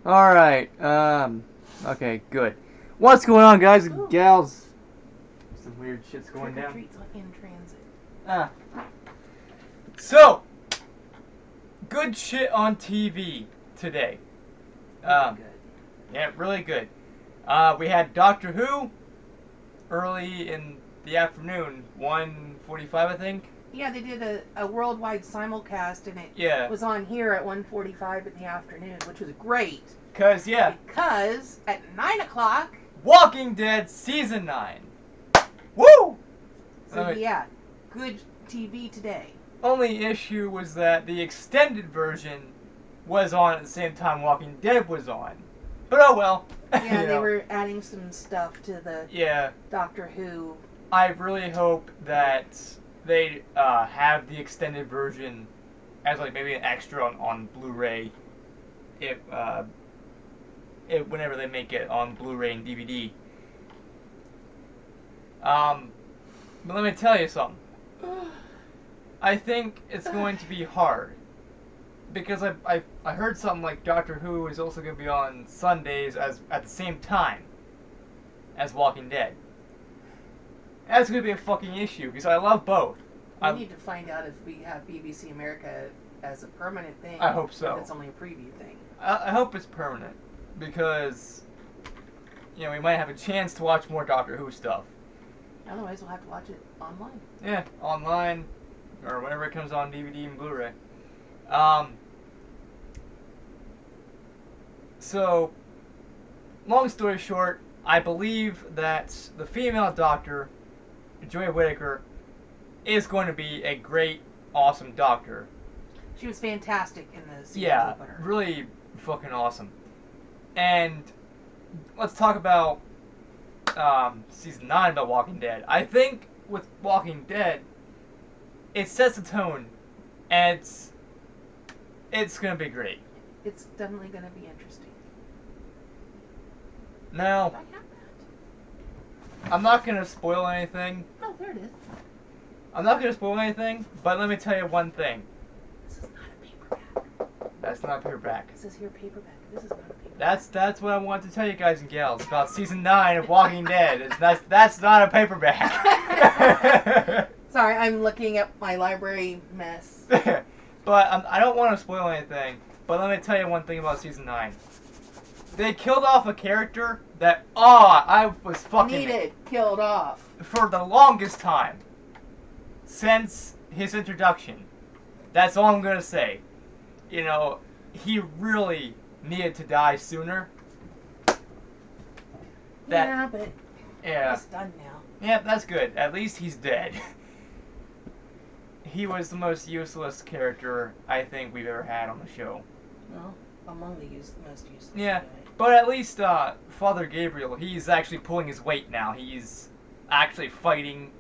Alright, okay, good. What's going on, guys and Ooh. gals? Some weird shit's going Trick or down. treats in transit. Ah. So, good shit on TV today. Really good. Yeah, really good. We had Doctor Who early in the afternoon, 1:45, I think. Yeah, they did a worldwide simulcast, and it Yeah. was on here at 1:45 in the afternoon, which was great. Because, yeah, Because at 9 o'clock, Walking Dead Season 9. Woo! so yeah, good TV today. Only issue was that the extended version was on at the same time Walking Dead was on. But oh well. Yeah, You they know. were adding some stuff to the Yeah, Doctor Who. I really hope that they have the extended version as like maybe an extra on Blu-ray if whenever they make it on Blu-ray and DVD. But let me tell you something. I think it's going to be hard because I heard something like Doctor Who is also going to be on Sundays as at the same time as Walking Dead. That's going to be a fucking issue because I love both. We need to find out if we have BBC America as a permanent thing. I hope so. If it's only a preview thing. I hope it's permanent because you know we might have a chance to watch more Doctor Who stuff. Otherwise, we'll have to watch it online. Yeah, online or whenever it comes on DVD and Blu-ray. So, long story short, I believe that the female Doctor, Joy Whitaker, is going to be a great, awesome Doctor. She was fantastic in the season Yeah, opener. really fucking awesome. And let's talk about season 9 about Walking Dead. I think with Walking Dead, it sets the tone, and it's gonna be great. It's definitely going to be interesting. Now, I have that. I'm not gonna spoil anything. Oh, there it is. I'm not gonna spoil anything, but let me tell you one thing. This is not a paperback. That's not paperback. It says here paperback. This is not a paperback. That's what I want to tell you guys and gals about season 9 of Walking Dead. That's not a paperback. Sorry, I'm looking at my library mess. But I don't want to spoil anything. But let me tell you one thing about season 9. They killed off a character that I was fucking Needed, killed off. for the longest time since his introduction. That's all I'm gonna say. You know, he really needed to die sooner. Yeah, but Yeah. it's done now. Yeah, that's good. At least he's dead. He was the most useless character I think we've ever had on the show. Well, among the most useless. Yeah, anyway. but at least Father Gabriel, he's actually pulling his weight now. He's actually fighting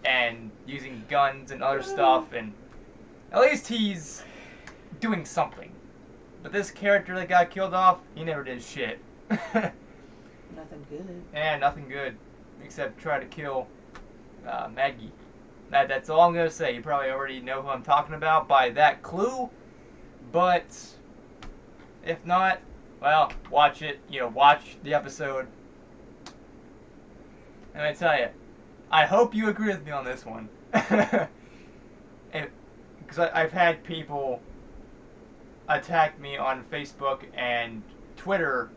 and using guns and other stuff, and at least he's doing something. But this character that got killed off, he never did shit. Nothing good. And nothing good, except try to kill Maggie. That's all I'm gonna say. You probably already know who I'm talking about by that clue, but if not, well, watch it. You know, watch the episode. And I tell you, I hope you agree with me on this one, because I've had people attack me on Facebook and Twitter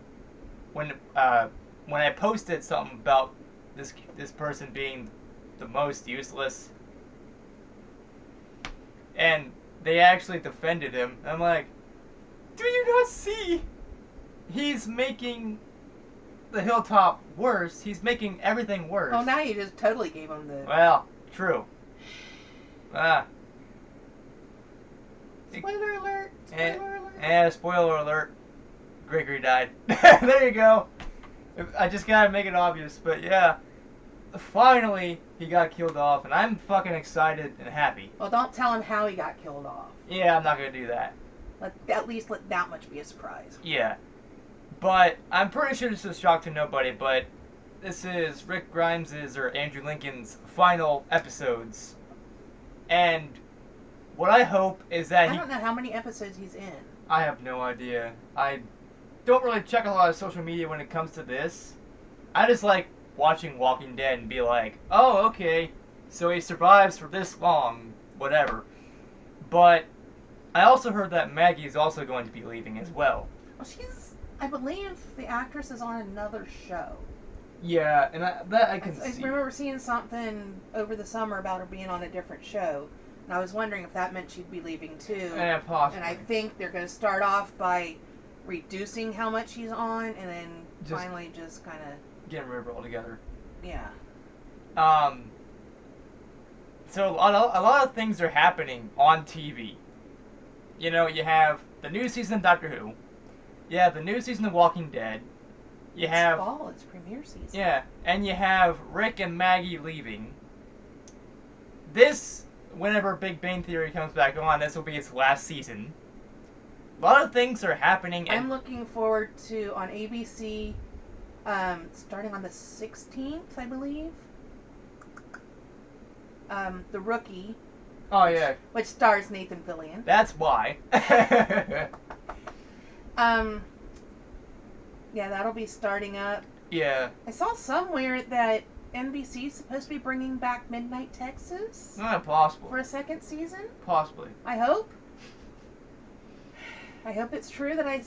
when I posted something about this person being the most useless, and they actually defended him. I'm like, do you not see? He's making the Hilltop worse. He's making everything worse. Oh, now you just totally gave him the... Well, true. Spoiler alert! Spoiler alert! And spoiler alert, Gregory died. There you go. I just gotta make it obvious, but yeah. Finally, he got killed off, and I'm fucking excited and happy. Well, don't tell him how he got killed off. Yeah, I'm not gonna do that. At least let that much be a surprise. Yeah. But I'm pretty sure this is a shock to nobody, but this is Rick Grimes's or Andrew Lincoln's final episodes. And what I hope is that I don't know how many episodes he's in. I have no idea. don't really check a lot of social media when it comes to this. I just like watching Walking Dead and be like, oh, okay, so he survives for this long, whatever. But I also heard that Maggie is also going to be leaving as well. Well, I believe the actress is on another show. Yeah, and that I can I see. remember seeing something over the summer about her being on a different show. And I was wondering if that meant she'd be leaving too. Yeah, possibly. And I think they're going to start off by reducing how much she's on and then finally just kind of... getting rid of her altogether. Yeah. So a lot of things are happening on TV. You know, you have the new season of Doctor Who. You have the new season of Walking Dead. You have... It's fall, it's premiere season. Yeah, and you have Rick and Maggie leaving. This, whenever Big Bang Theory comes back on, this will be its last season. A lot of things are happening. I'm looking forward to, on ABC, starting on the 16th, I believe. The Rookie. Oh, yeah. Which stars Nathan Fillion. That's why. Yeah, that'll be starting up. Yeah. I saw somewhere that NBC's supposed to be bringing back Midnight Texas. Not possible. For a second season. Possibly. I hope. I hope it's true that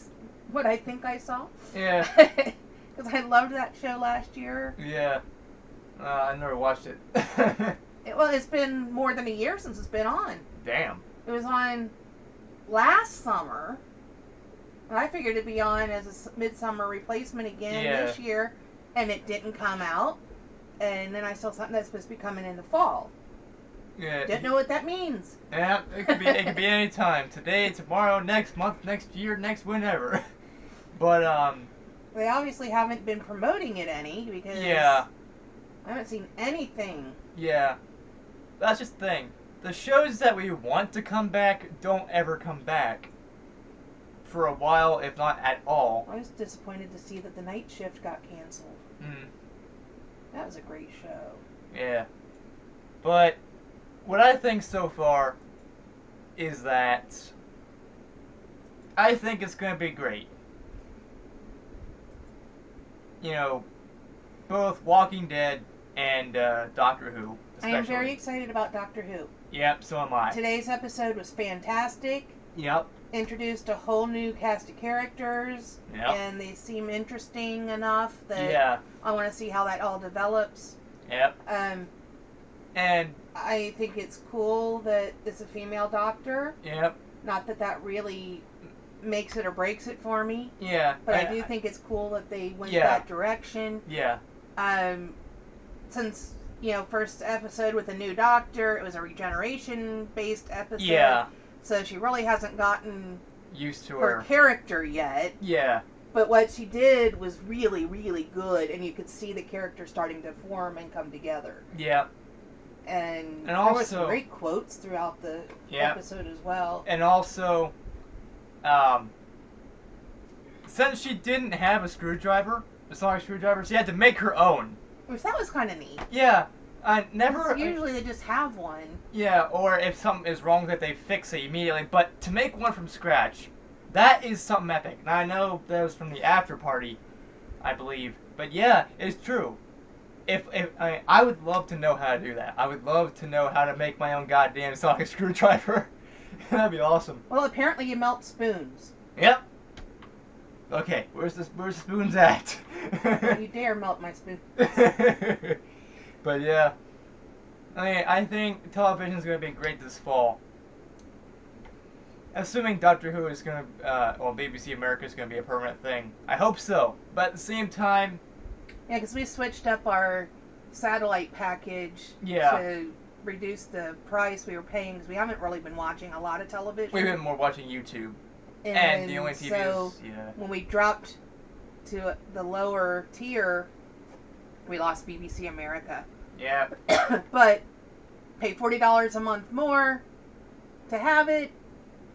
what I think I saw. Yeah. Because I loved that show last year. Yeah. I never watched it. It's been more than a year since it's been on. Damn. It was on last summer. And I figured it'd be on as a midsummer replacement again this year. And it didn't come out. And then I saw something that's supposed to be coming in the fall. Yeah. Didn't know what that means. Yeah, it could be any time. Today, tomorrow, next month, next year, next whenever. But they obviously haven't been promoting it any because I haven't seen anything. Yeah. That's just the thing. The shows that we want to come back don't ever come back. For a while, if not at all. I was disappointed to see that The Night Shift got canceled. That was a great show. Yeah. But what I think so far is that I think it's going to be great. You know, both Walking Dead and Doctor Who, especially. I am very excited about Doctor Who. Yep, so am I. Today's episode was fantastic. Yep. Introduced a whole new cast of characters. Yep. And they seem interesting enough that I want to see how that all develops. Yep. And I think it's cool that it's a female doctor. Yep. Not that really makes it or breaks it for me. Yeah. But I do think it's cool that they went that direction. Yeah. Since, first episode with a new doctor, it was a regeneration-based episode. Yeah. So she really hasn't gotten used to her character yet. Yeah. But what she did was really, really good, and you could see the character starting to form and come together. Yeah. And there was some great quotes throughout the episode as well. And also, since she didn't have a sonic screwdriver, she had to make her own. Which that was kind of neat. Yeah. Usually they just have one. Yeah, or if something is wrong that they fix it immediately. But to make one from scratch, that is something epic. Now I know that was from the after party, I believe. But yeah, it's true. I would love to know how to do that. I would love to know how to make my own goddamn sonic screwdriver. That'd be awesome. Well, apparently you melt spoons. Yep. Okay, where's the spoons at? Don't you dare melt my spoon. But yeah, I think television is going to be great this fall. Assuming Doctor Who is going to, BBC America is going to be a permanent thing. I hope so. But at the same time... Yeah, because we switched up our satellite package to reduce the price we were paying, because we haven't really been watching a lot of television. We've been more watching YouTube. And the only TV is... when we dropped to the lower tier, we lost BBC America. Yeah. But pay $40 a month more to have it,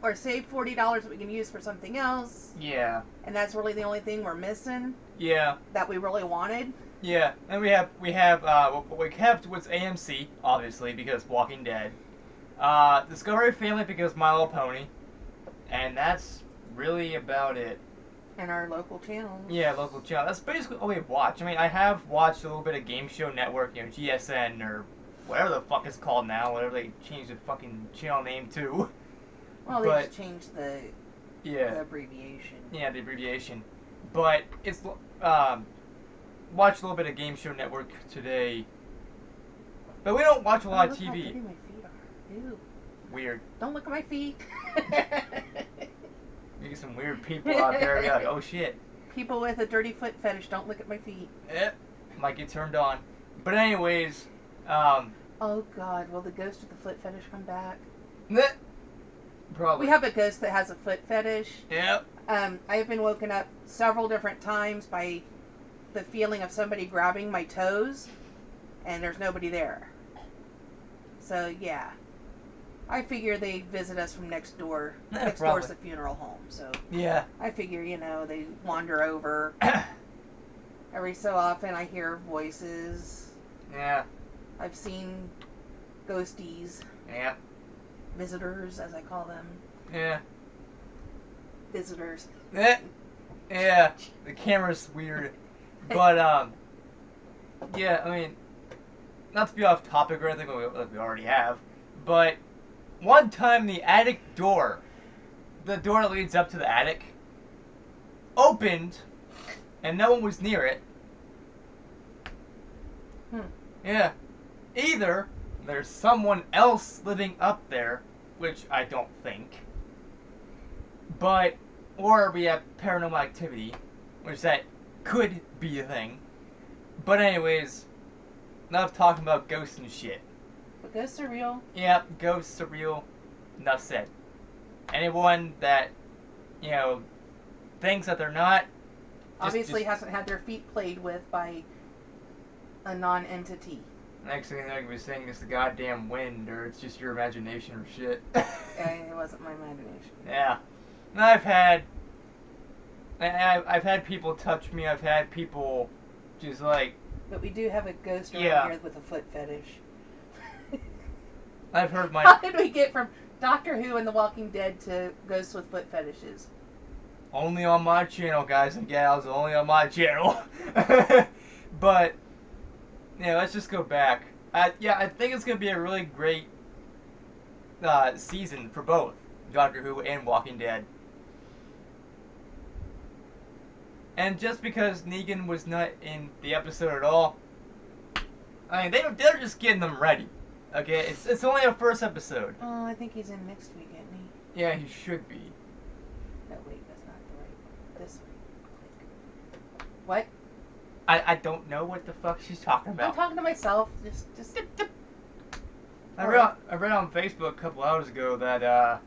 or save $40 that we can use for something else. Yeah. And that's really the only thing we're missing. Yeah. That we really wanted. Yeah, and we have what's AMC, obviously, because Walking Dead. Discovery Family because My Little Pony. And that's really about it. And our local channels. Yeah, local channel. That's basically all we watch. I mean, I have watched a little bit of Game Show Network, you know, GSN or whatever the fuck it's called now, whatever they changed the fucking channel name to. Well, they just changed the abbreviation. Yeah, the abbreviation. But it's watched a little bit of Game Show Network today. But we don't watch a lot of TV. How dirty my feet are. Ew. Weird. Don't look at my feet. You get some weird people out there. You're like, oh shit. People with a dirty foot fetish, don't look at my feet. Might get turned on. But anyways, oh god, will the ghost of the foot fetish come back? Probably. We have a ghost that has a foot fetish. Yep. I have been woken up several different times by the feeling of somebody grabbing my toes, and there's nobody there. So yeah, I figure they visit us from next door. Next door's the funeral home, so yeah. I figure, you know, they wander over. Every so often I hear voices. Yeah. I've seen ghosties. Yeah. Visitors, as I call them. Yeah. Visitors. Yeah. The camera's weird. But, yeah, I mean, not to be off topic or anything, like we already have, but one time the attic door, the door that leads up to the attic, opened, and no one was near it. Yeah. Either there's someone else living up there, which I don't think, or we have paranormal activity, which that could be a thing. But anyways, enough talking about ghosts and shit. But ghosts are real. Yeah, ghosts are real. Enough said. Anyone that, you know, thinks that they're not, obviously hasn't had their feet played with by a non-entity. Next thing they're going to be saying is the goddamn wind, or it's just your imagination or shit. It wasn't my imagination. Yeah. And I've had people touch me, I've had people just like... But we do have a ghost around here with a foot fetish. I've heard my... How did we get from Doctor Who and The Walking Dead to ghosts with foot fetishes? Only on my channel, guys and gals, only on my channel. But, yeah, let's just go back. I think it's going to be a really great season for both Doctor Who and Walking Dead. And just because Negan was not in the episode at all, I mean, they're just getting them ready. Okay, it's only a first episode. Oh, I think he's in next week, isn't he? Yeah, he should be. No, wait, that's not the right one. This one. What? I don't know what the fuck she's talking about. I'm talking to myself. Just. I read on Facebook a couple hours ago that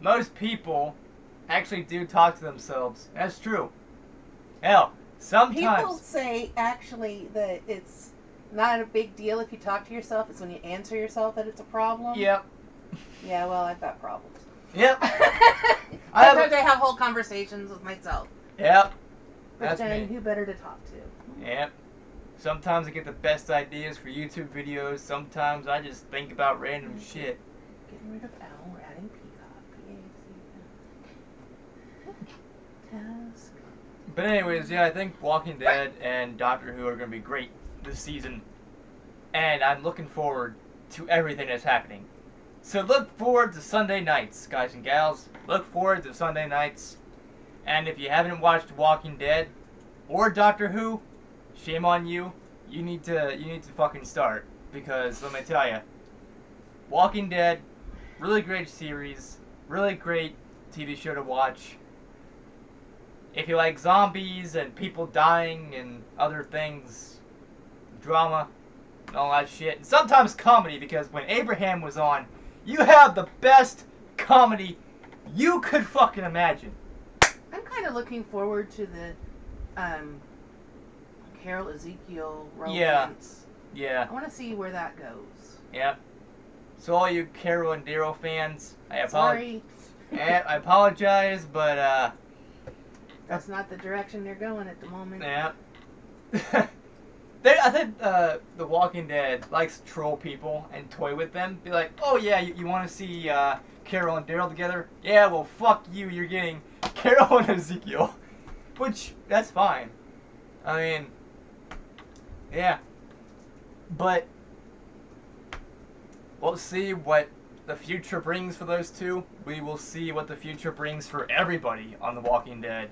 most people actually do talk to themselves. That's true. Hell, sometimes people say actually that it's not a big deal if you talk to yourself. It's when you answer yourself that it's a problem. Yep. Yeah, well, I've got problems. Yep. Sometimes I have whole conversations with myself. Yep. That's me. Who better to talk to? Yep. Sometimes I get the best ideas for YouTube videos. Sometimes I just think about random shit. Getting rid of Owl, we're adding Peacock. Task. But anyways, yeah, I think Walking Dead and Doctor Who are going to be great this season. And I'm looking forward to everything that's happening. So look forward to Sunday nights, guys and gals. Look forward to Sunday nights. And if you haven't watched Walking Dead or Doctor Who, shame on you. You need to fucking start, because let me tell you, Walking Dead, really great series, really great TV show to watch. If you like zombies and people dying and other things, drama and all that shit, and sometimes comedy, because when Abraham was on, you have the best comedy you could fucking imagine. I'm kind of looking forward to the Carol Ezekiel romance. Yeah. I want to see where that goes. Yep. So all you Carol and Daryl fans, Sorry. I apologize, but that's not the direction they're going at the moment. Yeah. I think The Walking Dead likes to troll people and toy with them. Be like, oh yeah, you want to see Carol and Daryl together? Yeah, well fuck you, you're getting Carol and Ezekiel. Which, that's fine. I mean, yeah. But we'll see what the future brings for those two. We will see what the future brings for everybody on The Walking Dead.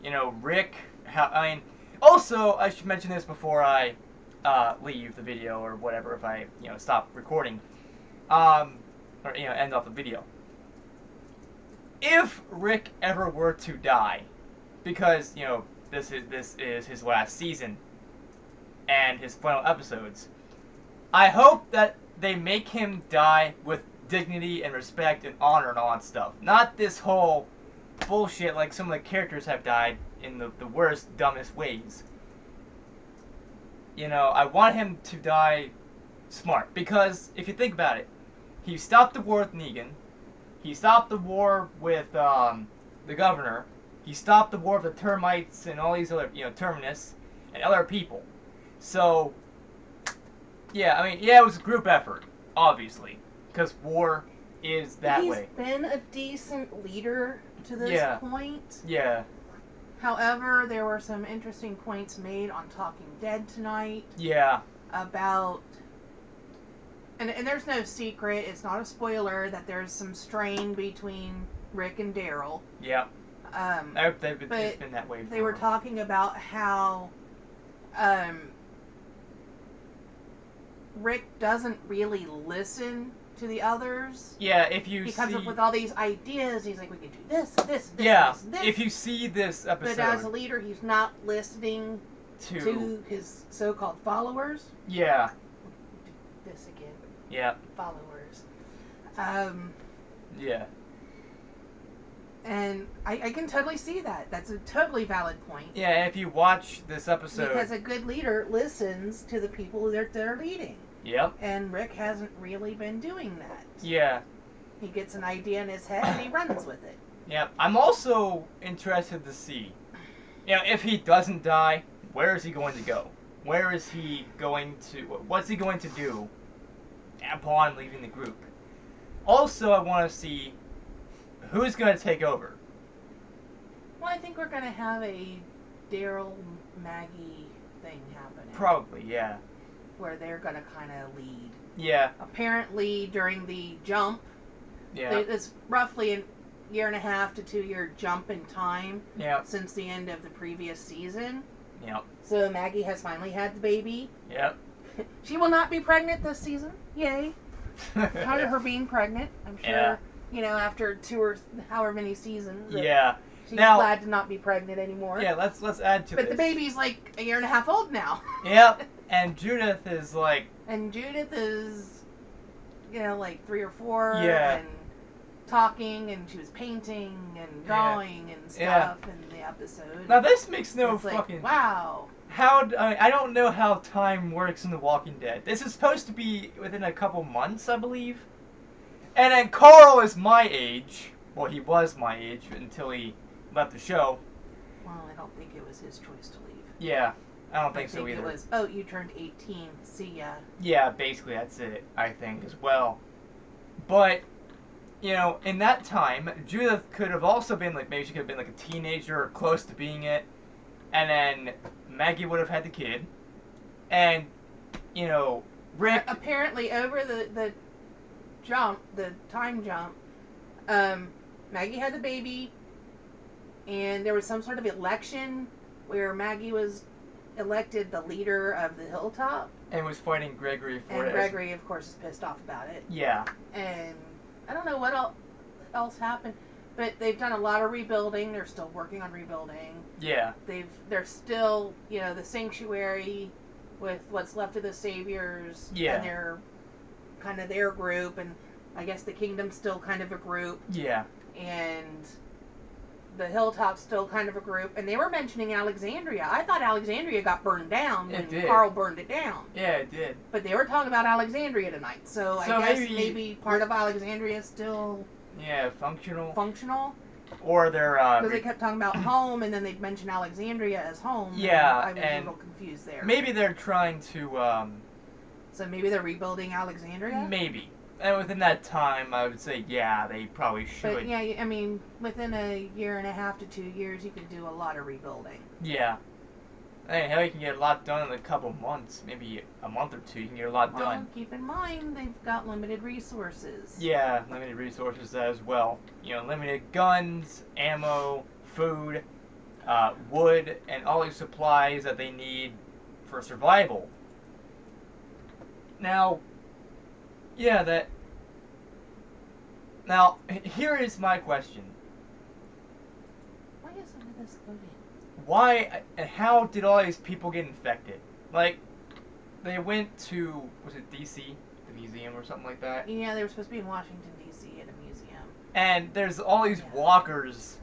You know, Rick, I mean, also, I should mention this before I leave the video or whatever, if I, stop recording. Or, end off the video. If Rick ever were to die, because, this is his last season and his final episodes, I hope that they make him die with dignity and respect and honor and all that stuff. Not this whole bullshit like some of the characters have died in the worst, dumbest ways. I want him to die smart. Because, if you think about it, he stopped the war with Negan. He stopped the war with the governor. He stopped the war with the termites and all these other, Terminus and other people. So, yeah, I mean, yeah, it was a group effort, obviously. Because war is that way. He's been a decent leader to this point. Yeah. However, there were some interesting points made on Talking Dead tonight. Yeah. About... And there's no secret, it's not a spoiler, that there's some strain between Rick and Daryl. Yeah. It's been that way. They were talking about how Rick doesn't really listen to the others. Yeah, if you He comes up with all these ideas, he's like, we could do this, this, yeah, this. If you see this episode... But as a leader, he's not listening to his so-called followers. Yeah. This again. Yeah. Followers. Yeah. And I can totally see that. That's a totally valid point. Yeah, if you watch this episode... Because a good leader listens to the people that they're leading. Yep. And Rick hasn't really been doing that. Yeah. He gets an idea in his head and he runs with it. Yep. I'm also interested to see, if he doesn't die, where is he going to go? Where is he going to... What's he going to do upon leaving the group? Also, I want to see who's going to take over. Well, I think we're going to have a Daryl Maggie thing happening. Probably, yeah. Where they're going to kind of lead. Yeah. Apparently, during the jump, it's roughly a 1.5 to 2 year jump in time since the end of the previous season. Yep. So Maggie has finally had the baby. Yep. She will not be pregnant this season. Yay. Tired of her being pregnant. I'm sure, after 2 or however many seasons. Yeah. She's glad to not be pregnant anymore. Yeah, let's add to this. But the baby's like a 1.5 years old now. Yep. And Judith is like... And Judith is, like 3 or 4. Yeah. And talking, and she was painting and drawing and stuff in the episode. Now this makes no it's fucking... Like, wow. I don't know how time works in The Walking Dead. This is supposed to be within a couple months, I believe. And then Carl is my age. Well, he was my age until he left the show. Well, I don't think it was his choice to leave. Yeah, I don't think so either. It was, oh, you turned 18, see ya. Yeah, basically that's it, I think, as well. But, in that time, Judith could have also been, maybe she could have been, a teenager or close to being it. And then Maggie would have had the kid. And, Rick... Apparently, over the time jump, Maggie had the baby, and there was some sort of election where Maggie was elected the leader of the Hilltop. And was fighting Gregory for it. And Gregory, of course, is pissed off about it. Yeah. And I don't know what else happened, but they've done a lot of rebuilding. They're still working on rebuilding. Yeah. They're still, the sanctuary with what's left of the Saviors. Yeah. And they're kind of their group, and I guess the Kingdom's still kind of a group. Yeah. And the Hilltop's still kind of a group. And they were mentioning Alexandria. I thought Alexandria got burned down when Carl burned it down. Yeah, it did. But they were talking about Alexandria tonight. So I guess maybe part of Alexandria is still... Yeah, functional. or they're because they kept talking about home, and then they'd mention Alexandria as home. Yeah, I was a little confused there. Maybe they're trying to. So maybe they're rebuilding Alexandria. Maybe, and within that time, I would say, yeah, they probably should. But yeah, I mean, within a year and a half to 2 years, you could do a lot of rebuilding. Yeah. Hey, hell, you can get a lot done in a couple months, maybe a month or two. You can get a lot done. Keep in mind they've got limited resources. Yeah, limited resources as well. You know, limited guns, ammo, food, wood, and all these supplies that they need for survival. Now, yeah, that. Now, here is my question. Why is some of this loading? Why and how did all these people get infected? Like, they went to, was it DC? The museum or something like that? Yeah, they were supposed to be in Washington, D.C. at a museum. And there's all these walkers.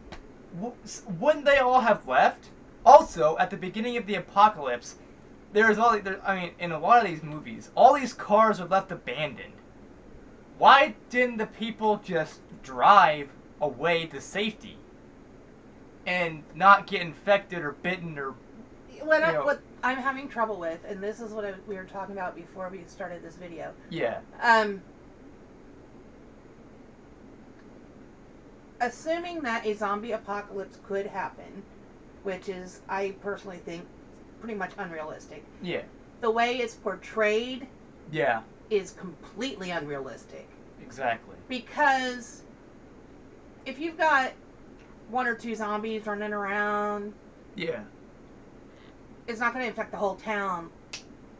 Wouldn't they all have left? Also, at the beginning of the apocalypse, there's all, I mean, in a lot of these movies, all these cars are left abandoned. Why didn't the people just drive away to safety? And not get infected or bitten or... What I'm having trouble with, and this is what we were talking about before we started this video. Yeah. Assuming that a zombie apocalypse could happen, which is, I personally think, pretty much unrealistic. Yeah. The way it's portrayed... Yeah. ...is completely unrealistic. Exactly. Because if you've got 1 or 2 zombies running around, yeah, it's not going to infect the whole town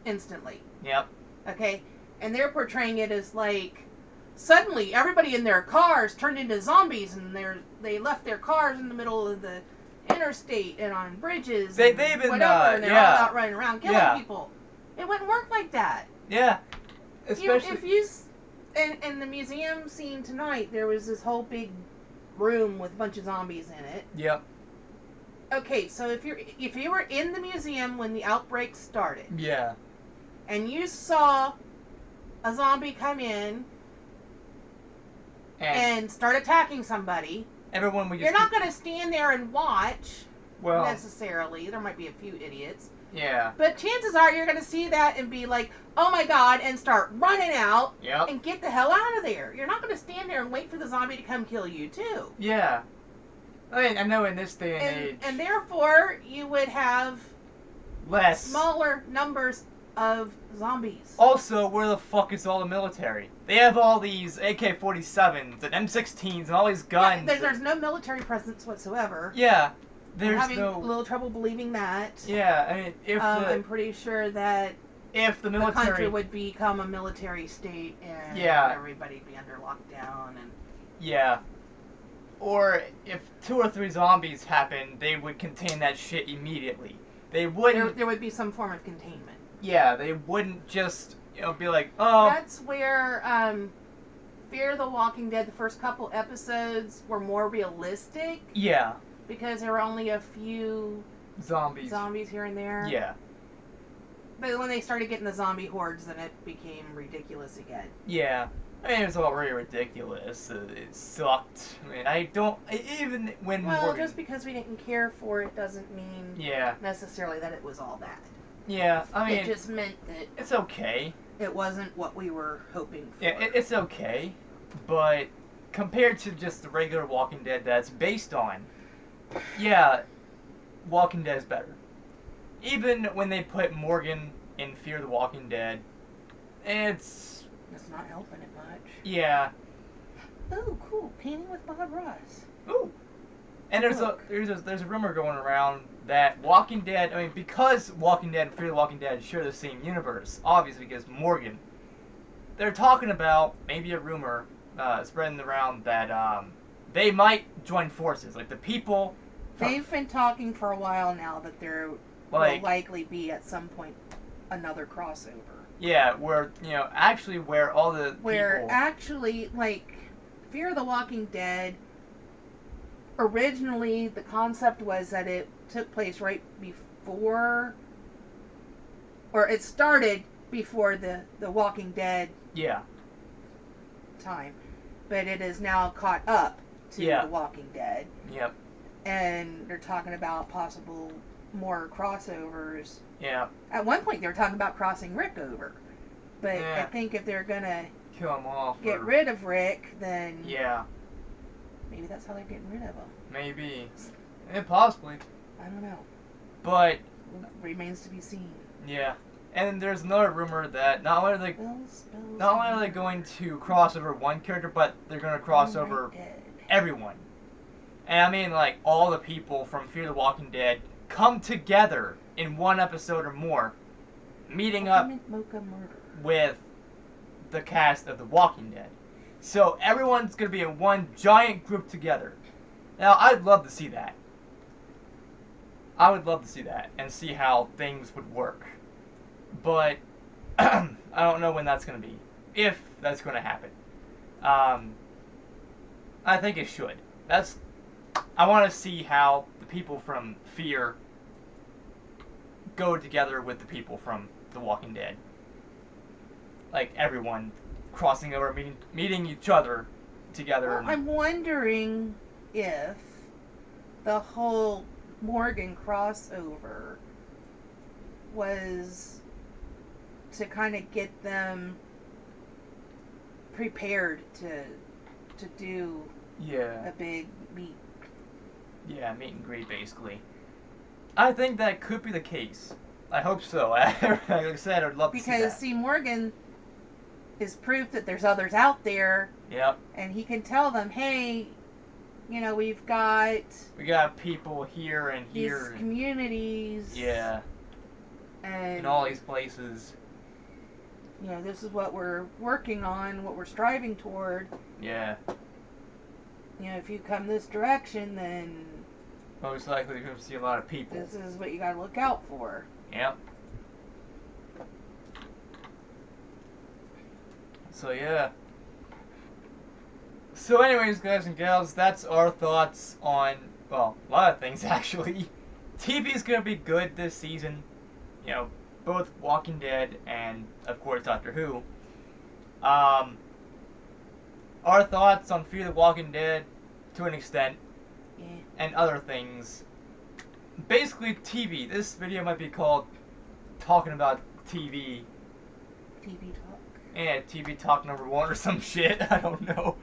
instantly. Yep. Okay? And they're portraying it as like, suddenly everybody in their cars turned into zombies, and they left their cars in the middle of the interstate and on bridges. They've been, and they're all out running around killing people. It wouldn't work like that. Yeah. Especially... If you... In the museum scene tonight, there was this whole big room with a bunch of zombies in it. Yep. Okay, so if you were in the museum when the outbreak started, yeah, and you saw a zombie come in and start attacking somebody, everyone would. You're not going to stand there and watch. Well, necessarily, there might be a few idiots. Yeah. But chances are you're going to see that and be like, oh my god, and start running out and get the hell out of there. You're not going to stand there and wait for the zombie to come kill you, too. Yeah. I mean, I know in this day and age... And therefore, you would have... smaller numbers of zombies. Also, where the fuck is all the military? They have all these AK-47s and M16s and all these guns. Yeah, there's no military presence whatsoever. Yeah. I'm having a little trouble believing that. Yeah, I mean, if I'm pretty sure that if the military... the country would become a military state and everybody be under lockdown and... Yeah. Or if 2 or 3 zombies happened, they would contain that shit immediately. They wouldn't... There would be some form of containment. Yeah, they wouldn't just, be like, oh... That's where, Fear the Walking Dead, the first couple episodes were more realistic. Yeah. Because there were only a few... Zombies here and there. Yeah. But when they started getting the zombie hordes, then it became ridiculous again. Yeah. I mean, it was already ridiculous. It sucked. I mean, I don't... Even when Well, just because we didn't care for it doesn't mean... necessarily that it was all bad. Yeah, I mean... It just meant that... It's okay. It wasn't what we were hoping for. Yeah, it's okay. But compared to just the regular Walking Dead that's based on... Yeah, Walking Dead is better. Even when they put Morgan in Fear the Walking Dead, it's not helping it much. Yeah. Oh, cool. Painting with Bob Ross. Ooh. And there's a rumor going around that Walking Dead, I mean, because Walking Dead and Fear the Walking Dead share the same universe, obviously because Morgan, they're talking about, maybe a rumor spreading around that they might join forces. Like, the people... They've been talking for a while now that there will likely be, at some point, another crossover. Yeah, where, actually where all the people... actually, Fear the Walking Dead, originally the concept was that it took place right before... Or it started before the Walking Dead... Yeah. time. But it is now caught up to Yeah. The Walking Dead. Yep. And they're talking about possible more crossovers. Yeah. At one point, they were talking about crossing Rick over. But Yeah. I think if they're going to Kill him off. get rid of Rick, then Yeah. maybe that's how they're getting rid of him. Maybe. Possibly. I don't know. But Remains to be seen. yeah. And there's another rumor that not only are they going to cross over one character, but they're going to cross over everyone. And I mean, like, all the people from Fear the Walking Dead come together in one episode or more, meeting up with the cast of The Walking Dead. So everyone's going to be in one giant group together. Now, I'd love to see that. I would love to see that and see how things would work. But I don't know when that's going to be. If that's going to happen. I think it should. I want to see how the people from Fear go together with the people from The Walking Dead. Like, everyone crossing over, meeting each other together. Well, I'm wondering if the whole Morgan crossover was to kind of get them prepared to do a big meet. Yeah, meet and greet, basically. I think that could be the case. I hope so. Like I said, I'd love to see that. Because, see, Morgan is proof that there's others out there. Yep. And he can tell them, hey, you know, we got people here and here. These communities. Yeah. And in all these places. You know, this is what we're working on, what we're striving toward. Yeah. You know, if you come this direction, then most likely you're going to see a lot of people. This is what you got to look out for. Yep. So, yeah. So, anyways, guys and gals, that's our thoughts on, well, a lot of things, actually. TV is going to be good this season. You know, both Walking Dead and, of course, Doctor Who. Our thoughts on Fear the Walking Dead, to an extent, and other things. Basically, TV. This video might be called Talking About TV. TV Talk? Yeah, TV Talk number 1 or some shit. I don't know.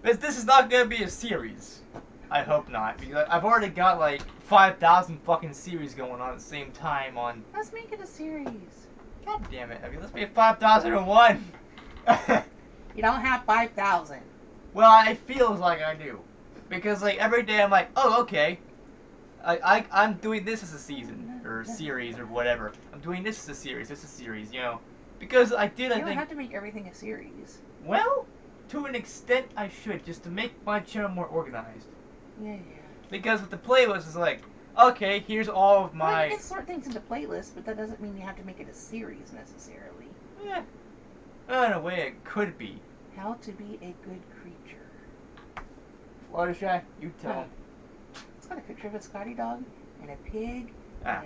But this is not going to be a series. I hope not. Because I've already got like 5,000 fucking series going on at the same time on... Let's make it a series. God damn it. I mean, let's make it 5,001. You don't have 5,000. Well, I feel like I do. Because, like, every day I'm like, oh, okay. I'm doing this as a season, or series, or whatever. I'm doing this as a series, you know. Because I think... You don't have to make everything a series. Well, to an extent I should, just to make my channel more organized. Yeah. Because with the playlist, it's like, okay, here's all of my... Well, you can sort things into playlists, but that doesn't mean you have to make it a series, necessarily. Yeah. Well, in a way, it could be. How to be a good creature. Fluttershy, you tell him. It's got a picture of a Scotty dog, and a pig, and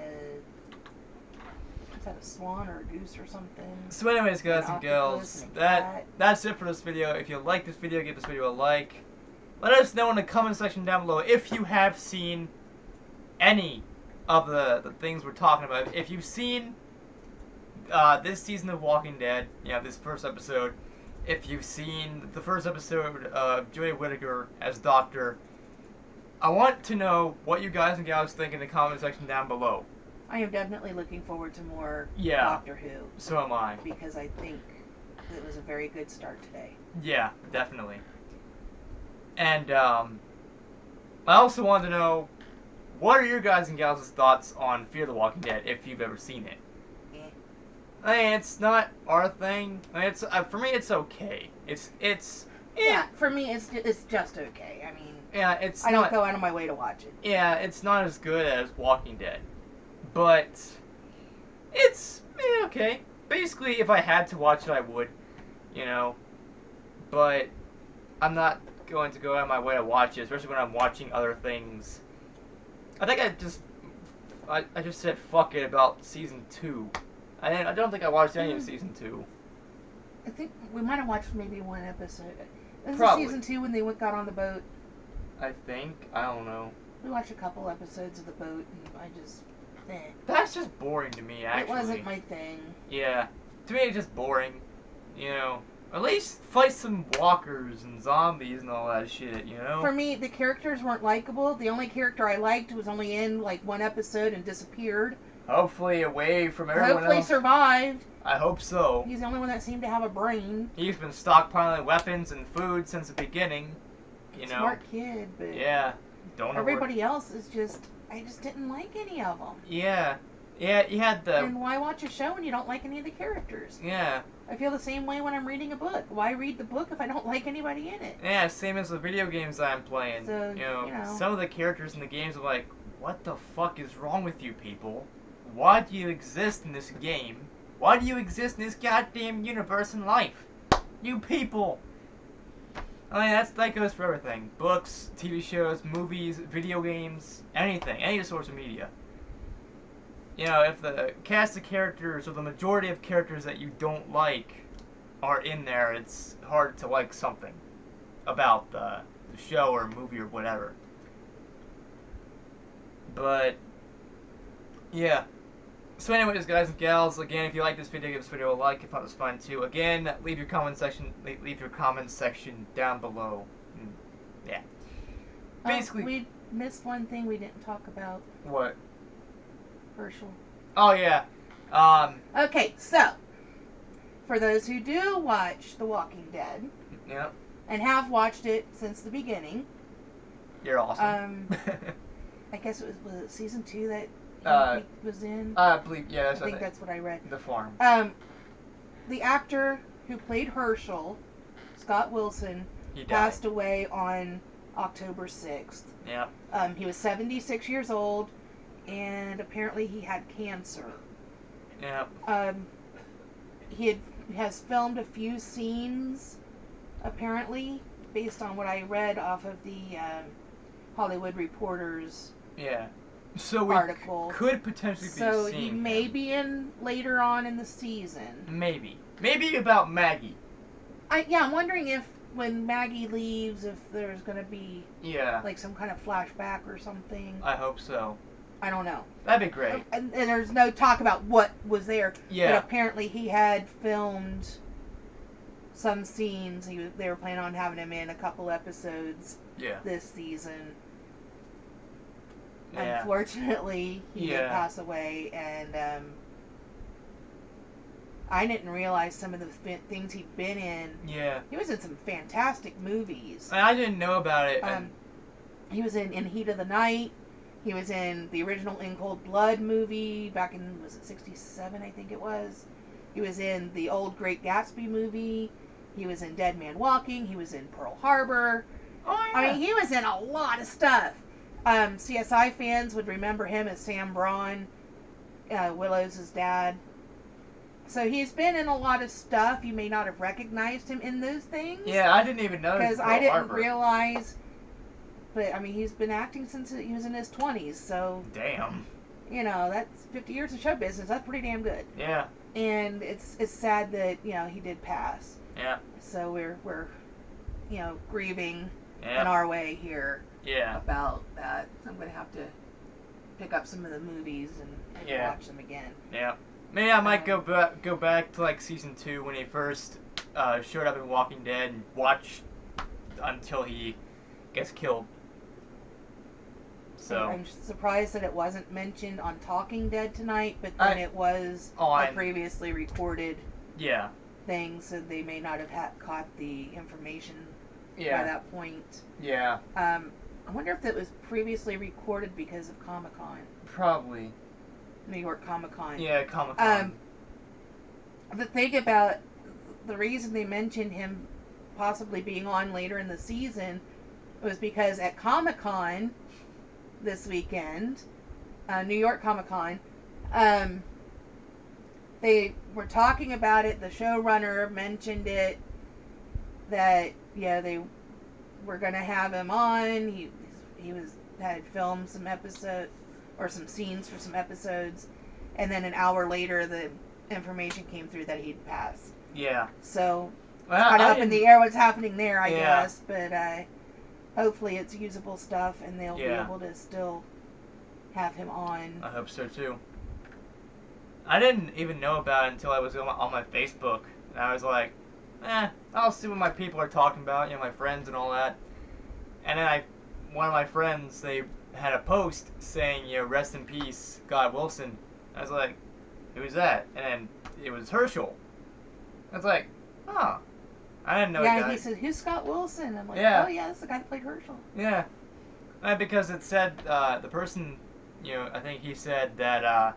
is that a swan or a goose or something? So anyways, guys and gals, that's it for this video. If you like this video, give this video a like. Let us know in the comment section down below if you have seen any of the things we're talking about. If you've seen this season of Walking Dead, you know, this first episode, if you've seen the first episode of Jodie Whittaker as Doctor, I want to know what you guys and gals think in the comment section down below. I am definitely looking forward to more Yeah, Doctor Who. So am I. Because I think it was a very good start today. Yeah, definitely. And I also want to know, what are your guys and gals' thoughts on Fear the Walking Dead, if you've ever seen it? I mean, it's not our thing. I mean, it's for me, it's okay. Yeah, for me, it's just okay. I mean, yeah, I don't go out of my way to watch it. Yeah, it's not as good as Walking Dead, but it's okay. Basically, if I had to watch it, I would, you know. But I'm not going to go out of my way to watch it, especially when I'm watching other things. I think I just said fuck it about season 2. I don't think I watched any of season 2. I think we might have watched maybe one episode. This Probably. is season 2 when they got on the boat. I think. I don't know. We watched a couple episodes of the boat, and I just... That's just boring to me, actually. It wasn't my thing. Yeah. To me, it's just boring. You know, at least fight some walkers and zombies and all that shit, you know? For me, the characters weren't likable. The only character I liked was only in, like, one episode and disappeared. Hopefully away from everyone Hopefully else. survived. I hope so. He's the only one that seemed to have a brain. He's been stockpiling weapons and food since the beginning. You know? Smart kid, but... Yeah. Don't know everybody else is just... I just didn't like any of them. Yeah. Yeah, you had the... And why watch a show when you don't like any of the characters? Yeah. I feel the same way when I'm reading a book. Why read the book if I don't like anybody in it? Yeah, same as the video games I'm playing. So, you know, you know. some of the characters in the games are like, what the fuck is wrong with you people? Why do you exist in this game? Why do you exist in this goddamn universe and life? You people! I mean, that goes for everything. Books, TV shows, movies, video games, anything. Any source of media. You know, if the cast of characters, or the majority of characters that you don't like are in there, it's hard to like something about the show or movie or whatever. But, yeah. So anyways, guys and gals, again, if you like this video, give this video a like. If you thought it was fun too, again, leave your comment section down below. Yeah. Basically, we missed one thing we didn't talk about. What? Herschel. Oh yeah. Okay, so for those who do watch The Walking Dead, Yep. and have watched it since the beginning, You're awesome. I guess it was it season 2 that he was in? I believe, yeah, I think that's what I read. The farm. The actor who played Herschel, Scott Wilson, He died. passed away on October 6th. Yep. He was 76 years old, and apparently he had cancer. Yep. He has filmed a few scenes, apparently, based on what I read off of the Hollywood Reporter's Yeah. So we article. could potentially be So seeing he may be in later on in the season. Maybe. Maybe about Maggie. I'm wondering if when Maggie leaves, if there's going to be Yeah. like some kind of flashback or something. I hope so. I don't know. That'd be great. And there's no talk about what was there. Yeah. But apparently he had filmed some scenes. They were planning on having him in a couple episodes Yeah. this season. Yeah. Unfortunately, he did pass away, and I didn't realize some of the things he'd been in. Yeah. He was in some fantastic movies. I didn't know about it. He was in Heat of the Night. He was in the original In Cold Blood movie back in, was it 67, I think it was. He was in the old Great Gatsby movie. He was in Dead Man Walking. He was in Pearl Harbor. Oh, yeah. I mean, he was in a lot of stuff. CSI fans would remember him as Sam Braun, Willow's dad. So he's been in a lot of stuff. You may not have recognized him in those things. Yeah, I didn't even know. Because I didn't realize. But, I mean, he's been acting since he was in his 20s, so... Damn. You know, that's 50 years of show business. That's pretty damn good. Yeah. And it's sad that, you know, he did pass. Yeah. So we're you know, grieving in Yeah. our way here Yeah. about that. I'm going to have to pick up some of the movies and watch them again. Yeah. Maybe I might go back to, like, season 2 when he first showed up in Walking Dead and watch until he gets killed. So I'm surprised that it wasn't mentioned on Talking Dead tonight, but then it was a previously recorded thing, so they may not have caught the information by that point. Yeah. I wonder if that was previously recorded because of Comic-Con. Probably. New York Comic-Con. Yeah, Comic-Con. The thing about the reason they mentioned him possibly being on later in the season was because at Comic-Con this weekend, New York Comic-Con, they were talking about it. The showrunner mentioned it, that they were going to have him on. He had filmed some episodes or some scenes for some episodes, and then an hour later the information came through that he'd passed. Yeah. So Well, kind of up in the air what's happening there, I Yeah. guess. But hopefully it's usable stuff and they'll be Yeah. able to still have him on. I hope so too. I didn't even know about it until I was on my Facebook, and I was like, I'll see what my people are talking about, you know, my friends and all that. And then one of my friends, they had a post saying, you know, rest in peace, God Wilson. I was like, who's that? And then it was Herschel. I was like, huh. I didn't know. Yeah, he said, "Who's Scott Wilson?" I'm like, Yeah. "Oh yeah, that's the guy that played Herschel." Yeah, because it said the person, you know, I think he said that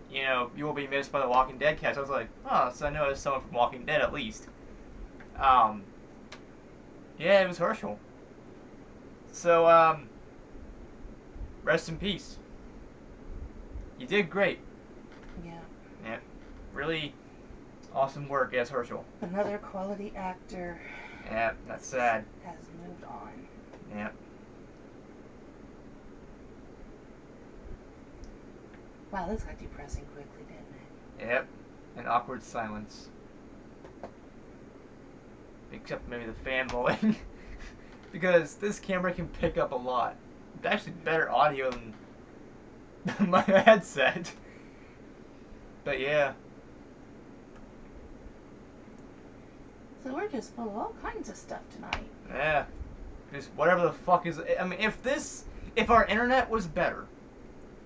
you know, you will be missed by the Walking Dead cast. I was like, oh, so I know it's someone from Walking Dead at least. Yeah, it was Herschel. So rest in peace. You did great. Yeah. Yeah, really awesome work as Herschel. Another quality actor. Yeah, that's sad. Has moved on. Yeah. Wow, this got depressing quickly, didn't it? Yep. An awkward silence. Except maybe the fanboy. Because this camera can pick up a lot. It's actually better audio than my headset. But yeah. So we're just full of all kinds of stuff tonight. Yeah. Just whatever the fuck is. I mean, if our internet was better,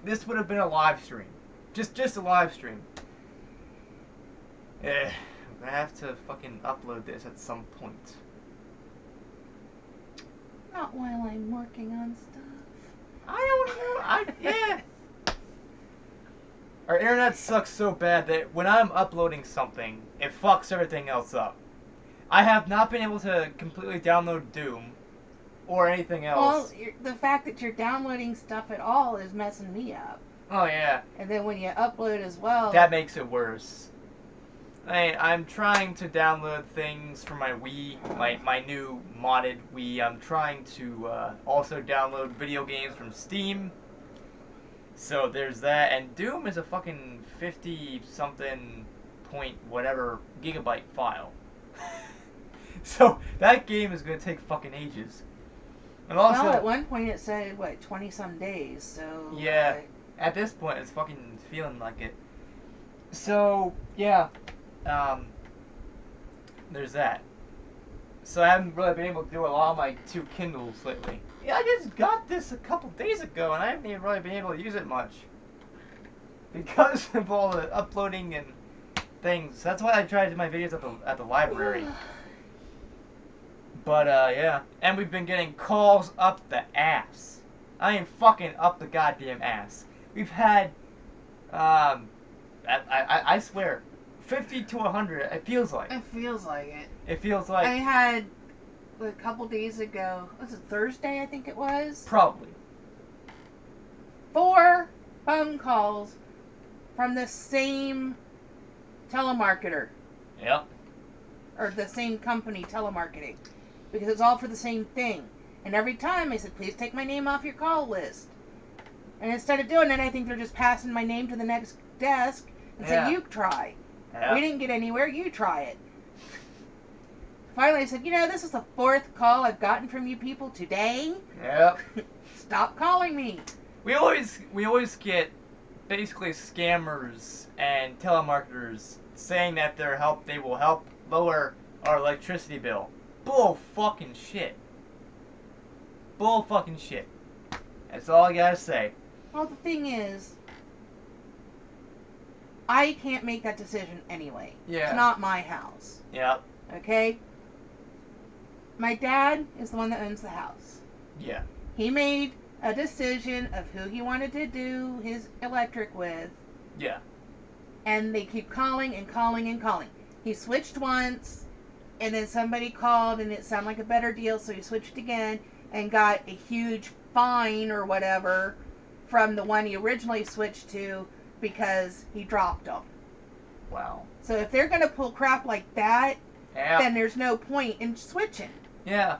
this would have been a live stream. Just a live stream. I'm gonna have to fucking upload this at some point. Not while I'm working on stuff. I don't know. Yeah. Our internet sucks so bad that when I'm uploading something, it fucks everything else up. I have not been able to completely download Doom or anything else. Well, the fact that you're downloading stuff at all is messing me up. Oh yeah. And then when you upload as well, That makes it worse. I'm trying to download things for my Wii, my new modded Wii. I'm trying to also download video games from Steam. So there's that, and Doom is a fucking 50-something point whatever gigabyte file. So that game is gonna take fucking ages. And also, well, at one point it said 20-some days. So yeah, at this point it's fucking feeling like it. So yeah. There's that. So I haven't really been able to do a lot of my 2 Kindles lately. Yeah, I just got this a couple days ago, and I haven't even really been able to use it much because of all the uploading and things. That's why I try to do my videos at the library. But yeah, and we've been getting calls up the ass. I mean, fucking up the goddamn ass. We've had, I swear, 50 to 100. It feels like. It feels like it. It feels like. I had a couple days ago. Was it Thursday? I think it was. Probably. 4 phone calls from the same telemarketer. Yep. Or the same company telemarketing. Because it's all for the same thing. And every time I said, please take my name off your call list. And instead of doing it, I think they're just passing my name to the next desk and say, you try. Yeah. We didn't get anywhere, you try it. Finally I said, this is the 4th call I've gotten from you people today. Yep. Stop calling me. We always get basically scammers and telemarketers saying that they will help lower our electricity bill. Bull fucking shit. Bull fucking shit. That's all I gotta say. Well, the thing is, I can't make that decision anyway. Yeah. It's not my house. Yep. Okay? My dad is the one that owns the house. Yeah. He made a decision of who he wanted to do his electric with. Yeah. And they keep calling and calling and calling. He switched once, and then somebody called, and it sounded like a better deal, so he switched again and got a huge fine or whatever from the one he originally switched to because he dropped them. Wow. So if they're going to pull crap like that, then there's no point in switching. Yeah.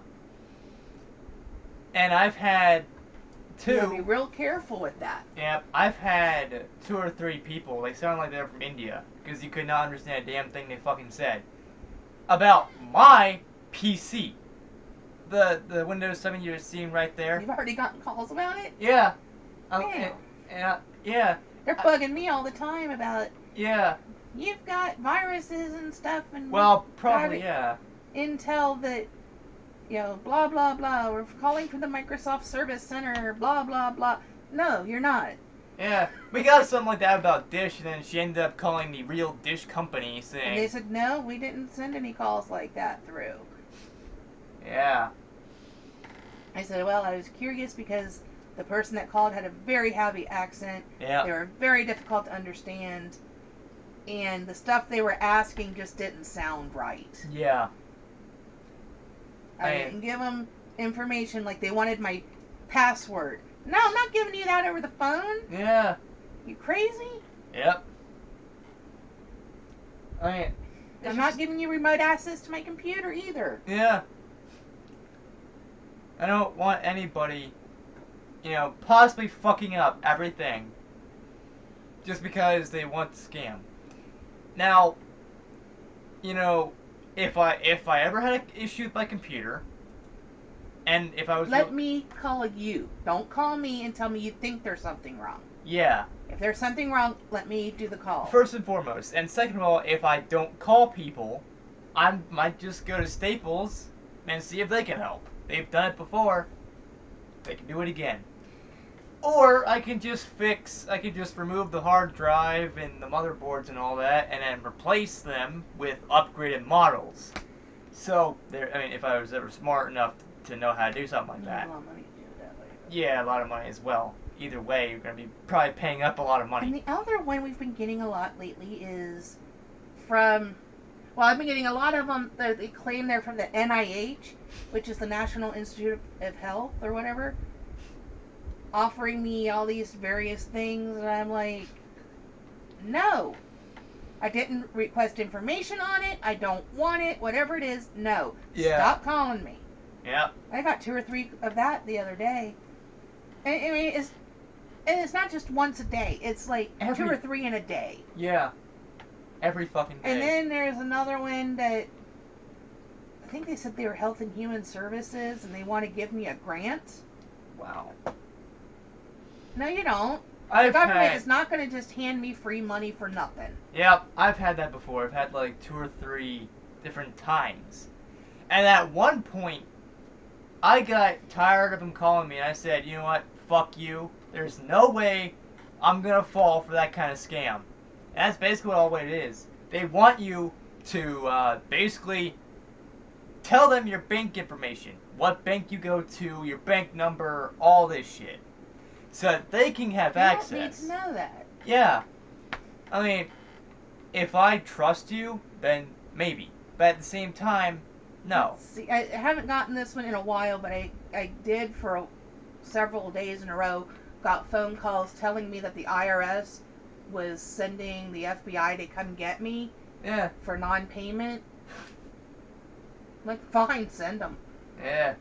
And I've had You gotta be real careful with that. Yep, I've had 2 or 3 people, they sound like they're from India, because you could not understand a damn thing they fucking said. about my PC. The Windows 7 you're seeing right there. You've already gotten calls about it? Yeah. Damn. Yeah. They're bugging me all the time about, Yeah. you've got viruses and stuff, and Well, probably, yeah. intel that, blah, blah, blah. We're calling from the Microsoft Service Center, blah, blah, blah. No, you're not. Yeah, we got something like that about Dish, and then she ended up calling the real Dish company, saying... And they said, no, we didn't send any calls like that through. Yeah. I said, well, I was curious because the person that called had a very heavy accent. Yeah. They were very difficult to understand. And the stuff they were asking just didn't sound right. Yeah. I didn't give them information like they wanted my password. No, I'm not giving you that over the phone. Yeah. You crazy? Yep. I'm not giving you remote access to my computer either. Yeah. I don't want anybody, possibly fucking up everything just because they want to scam. Now, if I ever had an issue with my computer, and if I was... Let me call you. Don't call me and tell me you think there's something wrong. Yeah. If there's something wrong, let me do the call. First and foremost. And second of all, if I don't call people, I might just go to Staples and see if they can help. They've done it before. They can do it again. Or I can just remove the hard drive and the motherboards and all that, and then replace them with upgraded models. So, if I was ever smart enough to know how to do something like that. A lot of money to do that later. Yeah, a lot of money as well. Either way, you're going to be probably paying up a lot of money. And the other one we've been getting a lot lately is from... Well, I've been getting a lot of them. They claim they're from the NIH, which is the National Institute of Health or whatever, offering me all these various things, and I'm like, no. I didn't request information on it. I don't want it. Whatever it is, no. Yeah. Stop calling me. Yeah. I got 2 or 3 of that the other day. And, I mean, it's not just once a day. It's like 2 or 3 in a day. Yeah. Every fucking day. And then there's another one that I think they said they were Health and Human Services and they want to give me a grant. Wow. No, you don't. The government is not going to just hand me free money for nothing. Yep, I've had that before. I've had like 2 or 3 different times. And at one point, I got tired of them calling me and I said, you know what, fuck you. There's no way I'm going to fall for that kind of scam. And that's basically what it is. They want you to basically tell them your bank information. What bank you go to, your bank number, all this shit. So that they can have access. You don't need to know that. Yeah. I mean, if I trust you, then maybe. But at the same time, no. See, I haven't gotten this one in a while, but I did for several days in a row, got phone calls telling me that the IRS was sending the FBI to come get me. Yeah. For non-payment. I'm like, fine, send them. Yeah.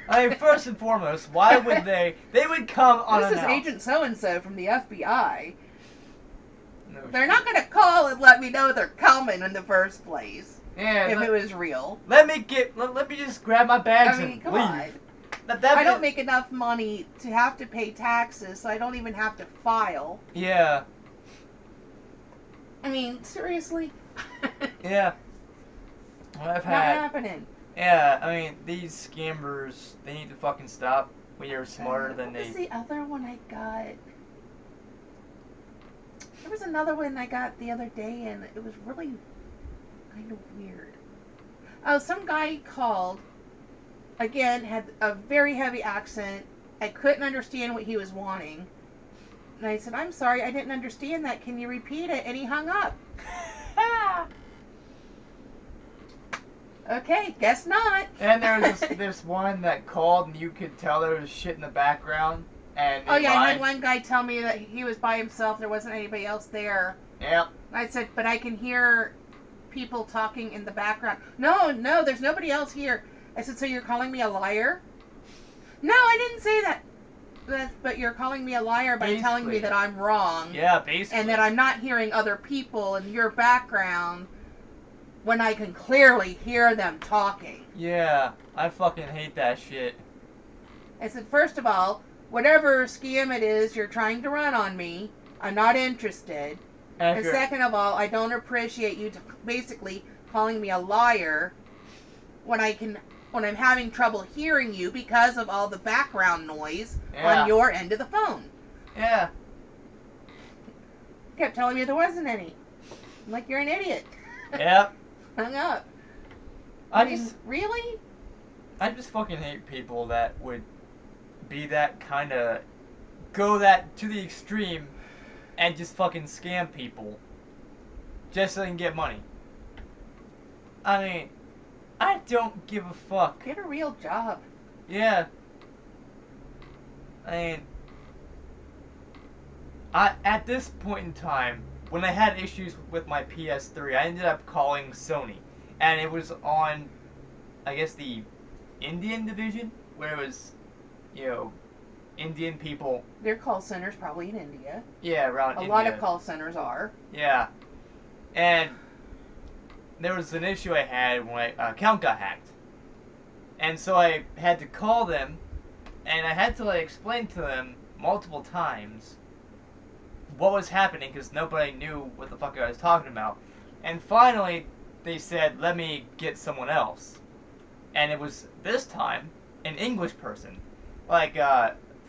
I mean, first and foremost, why would they would come unannounced. This is Agent So-and-so from the FBI. No They're not going to call and let me know they're coming in the first place. Yeah, if it was real. Let me just grab my bags and come leave. On. I don't make enough money to have to pay taxes, so I don't even have to file. Yeah. I mean, seriously? Yeah. Well, Not happening. Yeah, I mean, these scammers, they need to fucking stop. We are smarter than they... What was the other one I got? There was another one I got the other day, and it was really kind of weird. Oh, some guy called, again, had a very heavy accent. I couldn't understand what he was wanting. And I said, I'm sorry, I didn't understand that. Can you repeat it? And he hung up. Okay, guess not. And there was this one that called and you could tell there was shit in the background. And oh yeah, I had one guy tell me that he was by himself, there wasn't anybody else there. Yep. I said, but I can hear people talking in the background. No, there's nobody else here. I said, so you're calling me a liar? No, I didn't say that. But you're calling me a liar by telling me that I'm wrong. Yeah, basically. And that I'm not hearing other people in your background. when I can clearly hear them talking. Yeah, I fucking hate that shit. I said, first of all, whatever scam it is you're trying to run on me, I'm not interested. And second of all, I don't appreciate you basically calling me a liar when I'm having trouble hearing you because of all the background noise on your end of the phone. Yeah. Kept telling me there wasn't any. I'm like, you're an idiot. Yep. Hung up. Really? I just fucking hate people that would be that kind of, go that to the extreme and just fucking scam people just so they can get money. I mean, I don't give a fuck. Get a real job. Yeah. I mean, at this point in time, when I had issues with my PS3, I ended up calling Sony. And it was on, I guess, the Indian division, where it was, you know, Indian people. Their call center's probably in India. Yeah, around India. A lot of call centers are. Yeah. And there was an issue I had when my account got hacked. And so I had to call them, and I had to, like, explain to them multiple times what was happening, because nobody knew what the fuck I was talking about. And finally, they said, let me get someone else. And it was, this time, an English person. Like,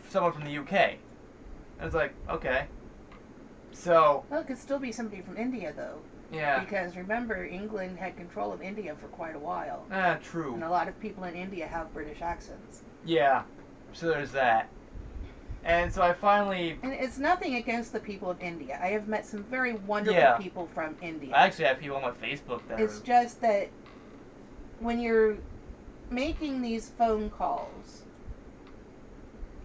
someone from the UK. I was like, okay. So... Well, it could still be somebody from India, though. Yeah. Because remember, England had control of India for quite a while. True. And a lot of people in India have British accents. Yeah. So there's that. And so I finally... And it's nothing against the people of India. I have met some very wonderful people from India. I actually have people on my Facebook that It's just that when you're making these phone calls,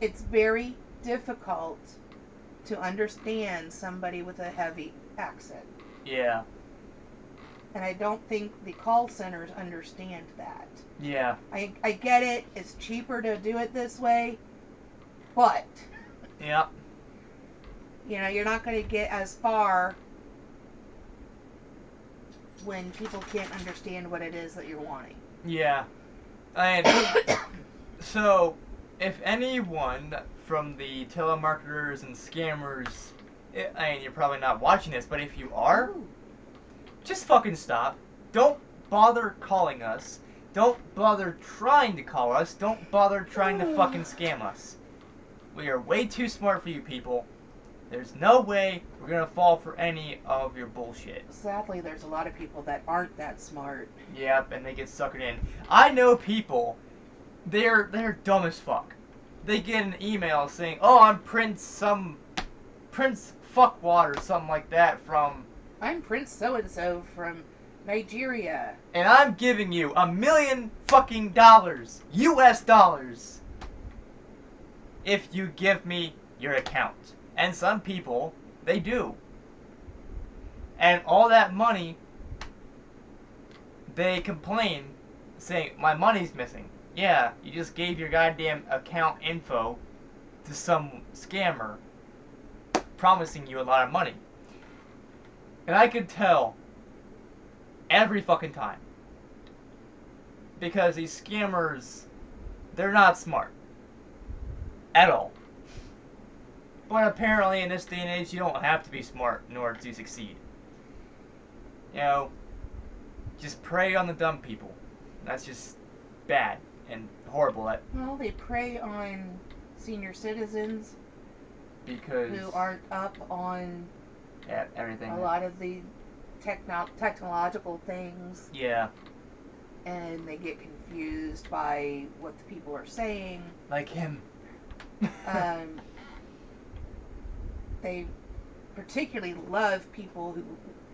it's very difficult to understand somebody with a heavy accent. Yeah. And I don't think the call centers understand that. Yeah. I get it. It's cheaper to do it this way. But, yep. You know, you're not going to get as far when people can't understand what it is that you're wanting. Yeah. And so, if anyone from the telemarketers and scammers, I mean, you're probably not watching this, but if you are, just fucking stop. Don't bother calling us. Don't bother trying to call us. Don't bother trying to fucking scam us. We are way too smart for you people. There's no way we're gonna fall for any of your bullshit. Sadly, there's a lot of people that aren't that smart. Yep, and they get suckered in. I know people, they're dumb as fuck. They get an email saying, oh, I'm Prince Fuckwad or something like that from... I'm Prince so-and-so from Nigeria. And I'm giving you $1 million fucking dollars. US dollars. If you give me your account. And some people, they do. And all that money, they complain, saying, my money's missing. Yeah, you just gave your goddamn account info to some scammer, promising you a lot of money. And I could tell every fucking time. Because these scammers, they're not smart. At all. But apparently in this day and age, you don't have to be smart in order to succeed. You know, just prey on the dumb people. That's just bad and horrible. Well, they prey on senior citizens because who aren't up on everything. A lot of the technological things. Yeah. And they get confused by what the people are saying. Like him. They particularly love people who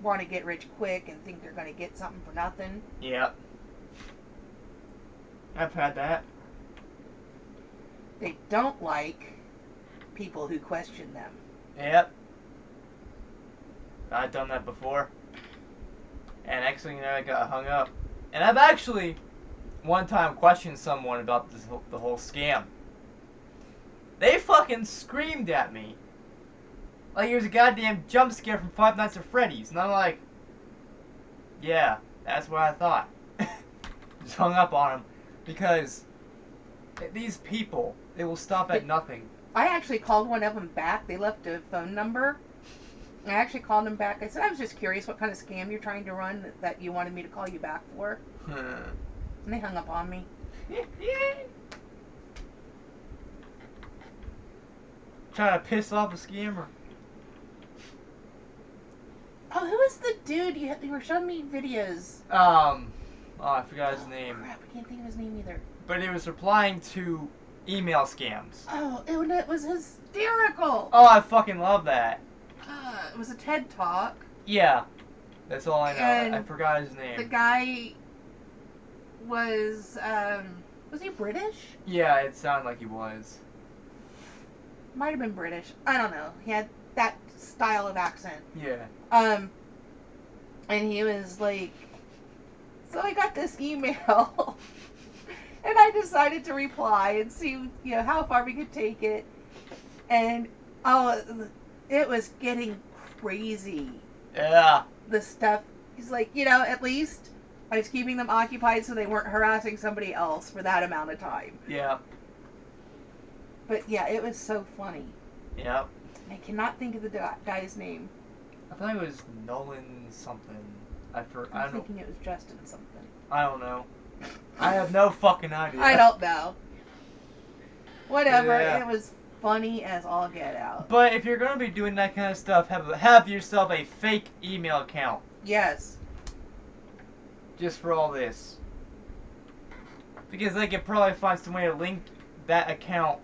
want to get rich quick and think they're going to get something for nothing. Yep. I've had that. They don't like people who question them. Yep. I've done that before. And next thing you know, I got hung up. And I've actually, one time, questioned someone about the whole scam. They fucking screamed at me. Like it was a goddamn jump scare from Five Nights at Freddy's. And I'm like, yeah, That's what I thought. Just hung up on him because these people, they will stop at nothing. I actually called one of them back. They left a phone number. I actually called them back. I said, I was just curious what kind of scam you're trying to run that you wanted me to call you back for. And they hung up on me. Trying to piss off a scammer. Oh, who was the dude you were showing me videos? Oh, I forgot his name. Crap, I can't think of his name either. But he was replying to email scams. Oh, it was hysterical. Oh, I fucking love that. It was a TED Talk. Yeah, that's all I know. And I forgot his name. The guy was he British? Yeah, it sounded like he was. Might have been British. I don't know. He had that style of accent. Yeah. And he was like, so I got this email, and I decided to reply and see, how far we could take it. And, it was getting crazy. Yeah. The stuff, he's like, at least I was keeping them occupied so they weren't harassing somebody else for that amount of time. Yeah. But yeah, it was so funny. Yep. I cannot think of the guy's name. I thought it was Nolan something. I'm thinking it was Justin something. I don't know. I have no fucking idea. I don't know. Whatever. Yeah. It was funny as all get out. But if you're gonna be doing that kind of stuff, have yourself a fake email account. Yes. Just for all this. Because they could probably find some way to link that account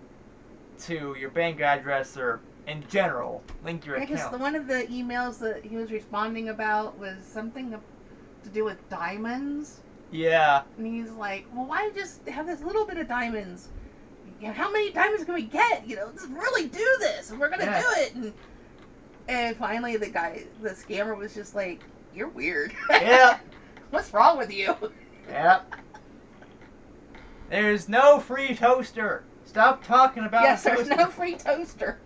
to your bank address or in general, link your account. Because one of the emails that he was responding about was something to do with diamonds. Yeah. And he's like, well, why just have this little bit of diamonds? How many diamonds can we get? Let's really do this, and we're gonna do it. And finally, the scammer was just like, "You're weird. Yeah. What's wrong with you?" Yep. There's no free toaster. Stop talking about Yes, toaster. there's no free toaster.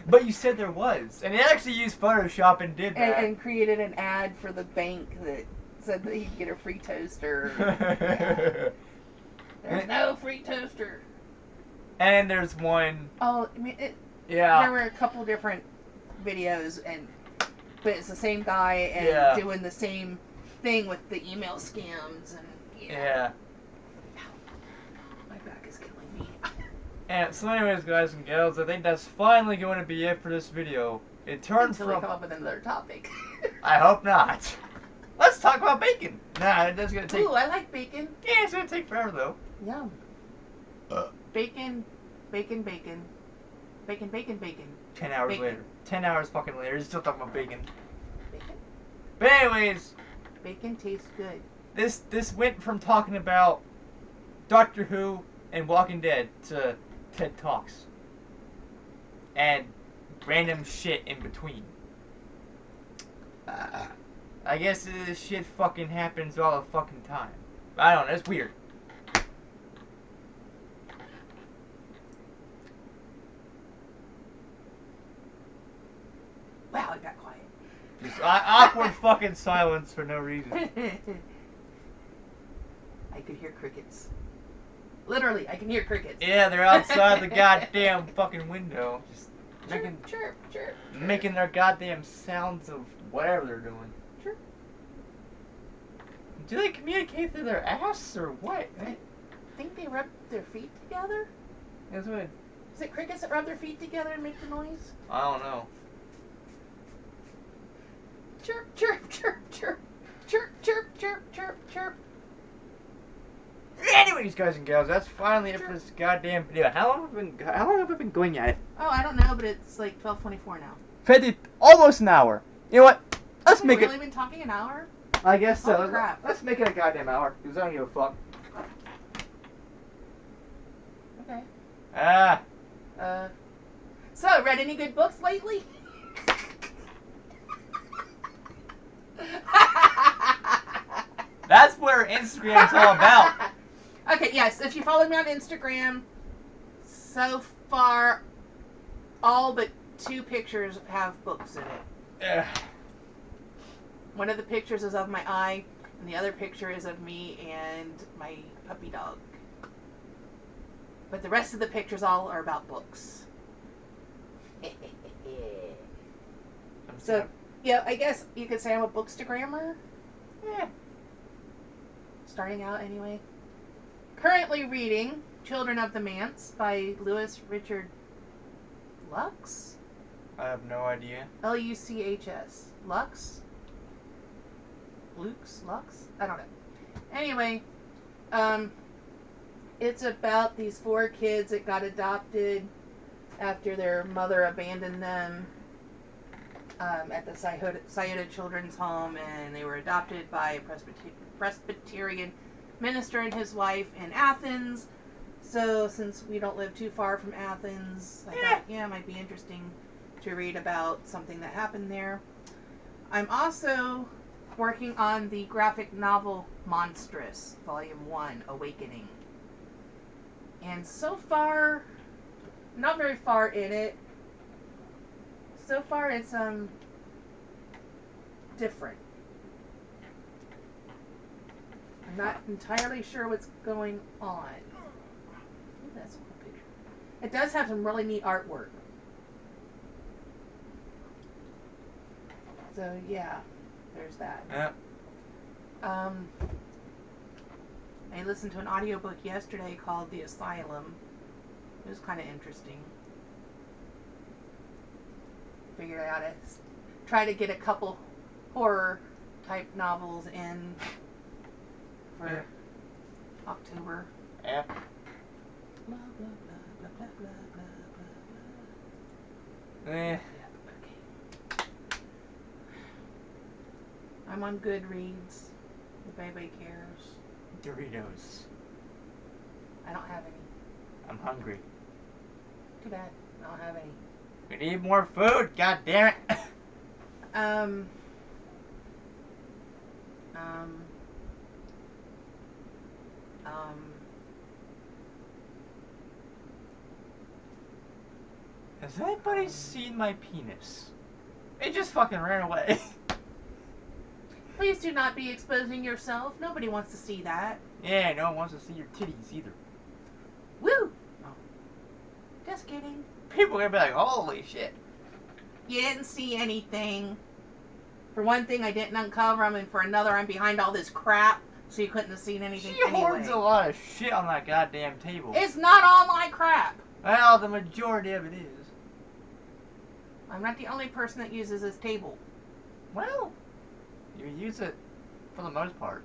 But you said there was, and he actually used Photoshop and did that. And created an ad for the bank that said that he'd get a free toaster. There's no free toaster. And there's one. Oh, Yeah. There were a couple different videos, but it's the same guy and doing the same thing with the email scams and Yeah. My back is killing me. And so, anyways, guys and gals, I think that's finally going to be it for this video. It turned Until we come up with another topic. I hope not. Let's talk about bacon. Nah, that's gonna take. Ooh, I like bacon. Yeah, it's gonna take forever though. Yum. Bacon, bacon, bacon. Bacon, bacon, bacon. 10 hours Bacon. later. 10 hours fucking later, he's still talking about bacon. Bacon? But anyways, Bacon tastes good. this went from talking about Doctor Who and Walking Dead to TED Talks. And random shit in between. I guess this shit fucking happens all the fucking time. I don't know, it's weird. Wow, it got quiet. Just awkward fucking silence for no reason. I could hear crickets. Literally, I can hear crickets. Yeah, they're outside the goddamn fucking window. Just Chirp, making, chirp, chirp, chirp. making their goddamn sounds of whatever they're doing. Chirp. Do they communicate through their ass or what? I think they rub their feet together. That's what. Is it crickets that rub their feet together and make the noise? I don't know. Chirp, chirp, chirp, chirp. Chirp, chirp, chirp, chirp, chirp. Anyways, guys and gals, that's finally it for this goddamn video. How long have I been going at it? Oh, I don't know, but it's like 12:24 now. 50, almost an hour. You know what? Let's Have we make really it. been talking an hour? I guess so. Holy crap. Let's make it a goddamn hour. Because I don't give a fuck. Okay. Ah. So, read any good books lately? That's where Instagram's all about. Okay, yes, if you follow me on Instagram, so far, all but 2 pictures have books in it. Ugh. One of the pictures is of my eye, And the other picture is of me and my puppy dog. But the rest of the pictures all are about books. So, yeah, I guess you could say I'm a bookstagrammer. Yeah. Starting out anyway. Currently reading Children of the Manse by Louis Richard Lux? I have no idea. Luchs? Lux? Lux? I don't know. Anyway, it's about these 4 kids that got adopted after their mother abandoned them at the Scioto Children's Home, and they were adopted by a Presbyterian minister and his wife in Athens. So since we don't live too far from Athens, I thought, it might be interesting to read about something that happened there. I'm also working on the graphic novel Monstrous, Volume 1, Awakening. And so far, not very far in it. So far it's different. I'm not entirely sure what's going on. Ooh, that's a cool picture. It does have some really neat artwork. So yeah, there's that. Yeah. I listened to an audiobook yesterday called The Asylum. It was kind of interesting. Figured out to try to get a couple horror type novels in for October. Yeah. Blah, blah, blah, blah, blah, blah, blah, blah. Eh. Okay. I'm on Goodreads. If anybody cares. Doritos. I don't have any. I'm hungry. Too bad. I don't have any. We need more food, god damn it. Has anybody seen my penis? It just fucking ran away. Please do not be exposing yourself. Nobody wants to see that. Yeah, no one wants to see your titties either. Woo! Oh. Just kidding. People are gonna be like, holy shit. You didn't see anything. For one thing, I didn't uncover them, and for another, I'm behind all this crap, so you couldn't have seen anything She anyway. hoards a lot of shit on that goddamn table. It's not all my crap. Well, the majority of it is. I'm not the only person that uses this table. Well, you use it for the most part.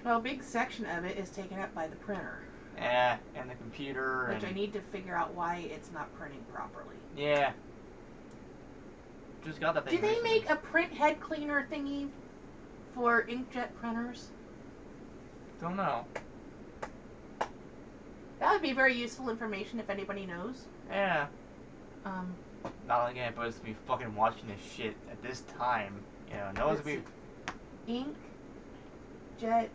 Well, a big section of it is taken up by the printer. Yeah, and the computer. Which I need to figure out why it's not printing properly. Yeah. Just got that thing. Do they make a print head cleaner thingy for inkjet printers? Don't know. That would be very useful information if anybody knows. Yeah. Not like anybody's to be fucking watching this shit at this time. You know, no one's gonna be. Inkjet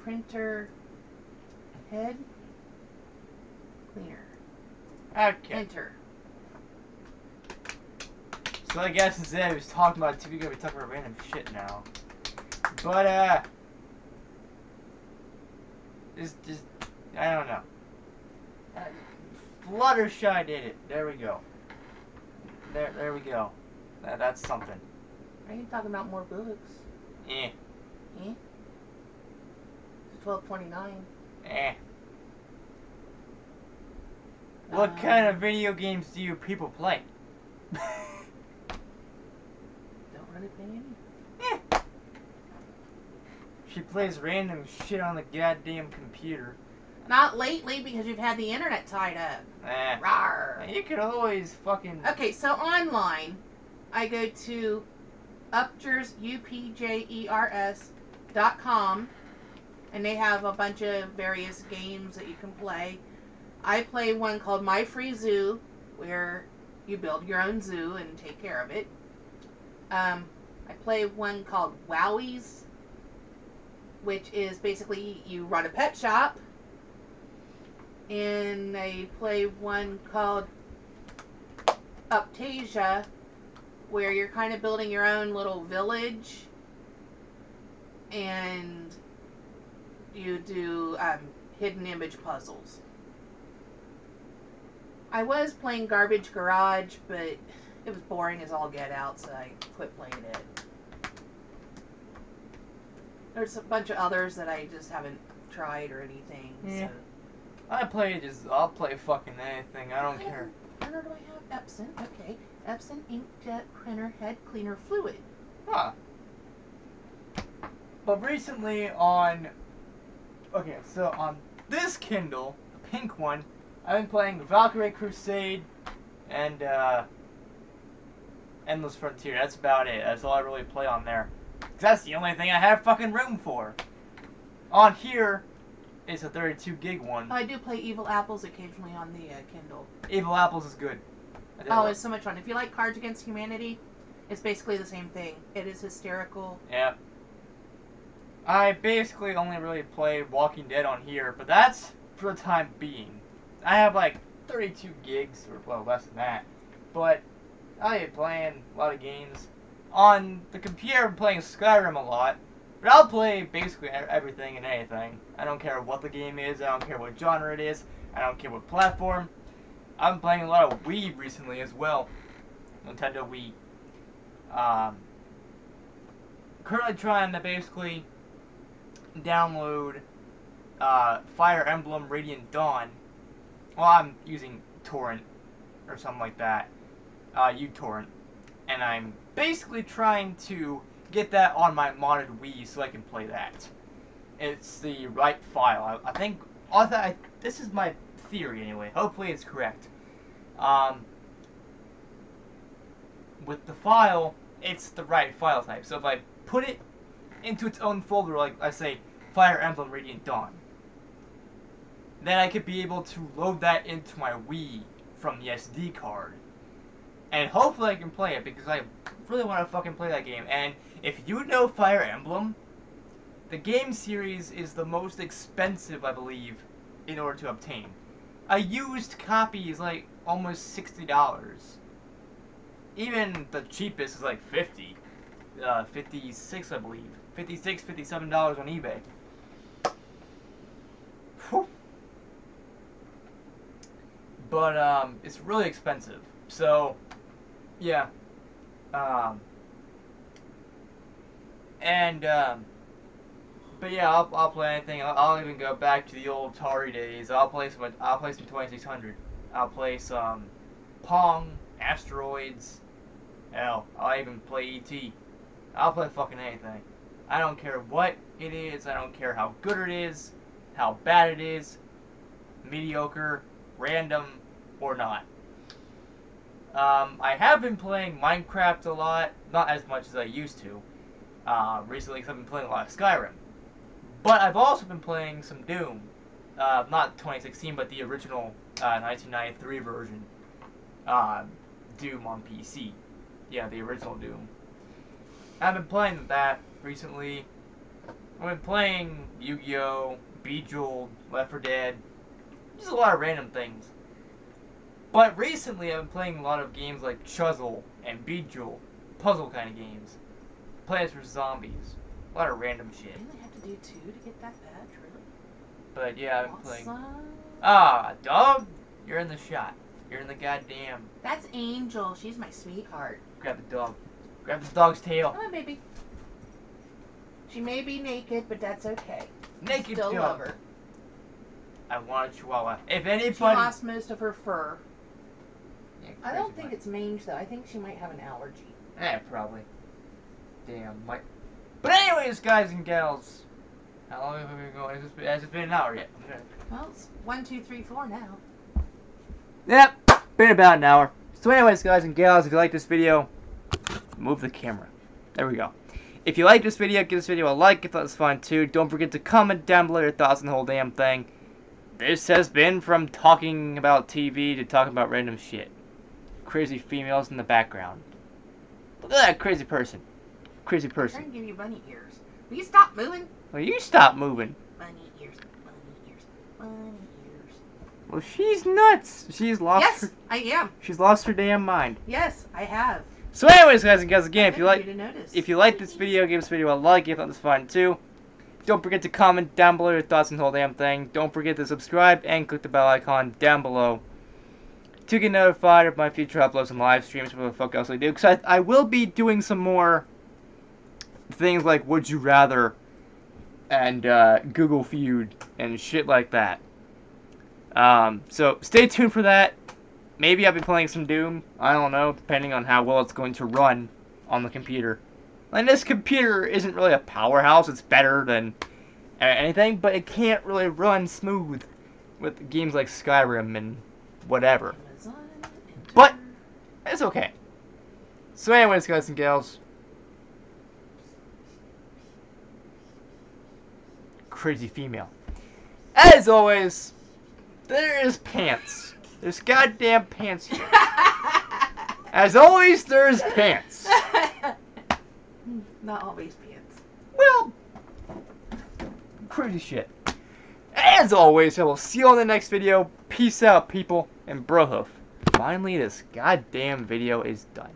printer head cleaner. Okay. Enter. So I guess instead I was talking about TV, we're gonna be talking about random shit now. But just I don't know. Fluttershy did it. There we go. There we go. That's something. Are you talking about more books? Eh. Eh? It's $12.29. Eh. What kind of video games do you people play? Don't really play any. Eh. She plays random shit on the goddamn computer. Not lately because you've had the internet tied up. Eh. Rawr. You could always fucking... Okay, so online, I go to Upgers, UPJERS.com, and they have a bunch of various games that you can play. I play one called My Free Zoo, where you build your own zoo and take care of it. I play one called Wowies, which is basically you run a pet shop. And I play one called Uptasia, where you're kind of building your own little village, and you do hidden image puzzles. I was playing Garbage Garage, but it was boring as all get out, so I quit playing it. There's a bunch of others that I just haven't tried or anything. Yeah. So. I'll play fucking anything. I don't care. Printer do I have? Epson. Okay. Epson inkjet printer head cleaner fluid. Huh. But recently so on this Kindle, the pink one, I've been playing Valkyrie Crusade and Endless Frontier. That's about it. That's all I really play on there. 'Cause that's the only thing I have fucking room for. On here, it's a 32 gig one. I do play Evil Apples occasionally on the Kindle. Evil Apples is good. Oh, it's so much fun. If you like Cards Against Humanity, it's basically the same thing. It is hysterical. Yeah. I basically only really play Walking Dead on here, but that's for the time being. I have like 32 gigs, or well, less than that. But I am playing a lot of games. On the computer, I'm playing Skyrim a lot. But I'll play basically everything and anything. I don't care what the game is. I don't care what genre it is. I don't care what platform. I'm playing a lot of Wii recently as well. Nintendo Wii. Currently trying to basically download Fire Emblem Radiant Dawn. Well, I'm using torrent or something like that. uTorrent. And I'm basically trying to get that on my modded Wii so I can play that. It's the right file. I think this is my theory anyway. Hopefully it's correct. With the file, it's the right file type. So if I put it into its own folder, like I say, Fire Emblem Radiant Dawn, then I could be able to load that into my Wii from the SD card. And hopefully I can play it, because I really want to fucking play that game. And if you know Fire Emblem, the game series is the most expensive, I believe, in order to obtain. A used copy is like almost $60. Even the cheapest is like $50. 56, I believe. $56, $57 on eBay. Whew. But it's really expensive. So yeah. But yeah, I'll play anything. I'll even go back to the old Atari days. I'll play some 2600. I'll play some Pong, Asteroids. Hell, I'll even play E.T. I'll play fucking anything. I don't care what it is. I don't care how good it is, how bad it is, mediocre, random, or not. I have been playing Minecraft a lot, not as much as I used to, recently, because I've been playing a lot of Skyrim. But I've also been playing some Doom, not 2016, but the original 1993 version, Doom on PC. Yeah, the original Doom. I've been playing that recently. I've been playing Yu-Gi-Oh!, Bejeweled, Left 4 Dead, just a lot of random things. But recently I've been playing a lot of games like Chuzzle and Bejeweled, puzzle kind of games. Plants vs. Zombies, a lot of random shit. Didn't they have to do 2 to get that badge, really? But yeah, I've been playing. Awesome. Dog, you're in the shot. You're in the goddamn. That's Angel. She's my sweetheart. Grab the dog. Grab the dog's tail. Come on, baby. She may be naked, but that's okay. Naked Still dog. love her. I want a chihuahua. If anybody. She lost most of her fur. Yeah, I don't think it's mange, though. I think she might have an allergy. Probably. Damn, Mike. But anyways, guys and gals, how long have we been going? Has it been an hour yet? Okay. Well, it's 1, 2, 3, 4 now. Yep, been about an hour. So anyways, guys and gals, if you like this video, move the camera. There we go. If you like this video, give this video a like if that was fun too. Don't forget to comment down below your thoughts on the whole damn thing. This has been from talking about TV to talking about random shit. Crazy females in the background. Look at that crazy person. Crazy I'm person. trying to give you bunny ears. Will you stop moving? Well, you stop moving. Bunny ears, bunny ears, bunny ears. Well, she's nuts. She's lost. Yes, Her, I am. she's lost her damn mind. Yes, I have. So anyways, guys and gals, again, if you notice. like this video, give this video a like. If you thought this was fun too. Don't forget to comment down below your thoughts on the whole damn thing. Don't forget to subscribe and click the bell icon down below to get notified of my future uploads and live streams, whatever the fuck else I do. Because I will be doing some more things like Would You Rather and Google Feud and shit like that. So stay tuned for that. Maybe I'll be playing some Doom. I don't know, depending on how well it's going to run on the computer. And this computer isn't really a powerhouse. It's better than anything, but it can't really run smooth with games like Skyrim and whatever. But it's okay. So anyways, guys and gals. Crazy female. As always, there is pants. There's goddamn pants here. As always, there's pants. Not always pants. Well, crazy shit. As always, I will see you on the next video. Peace out, people. And Brohoof. Finally, this goddamn video is done.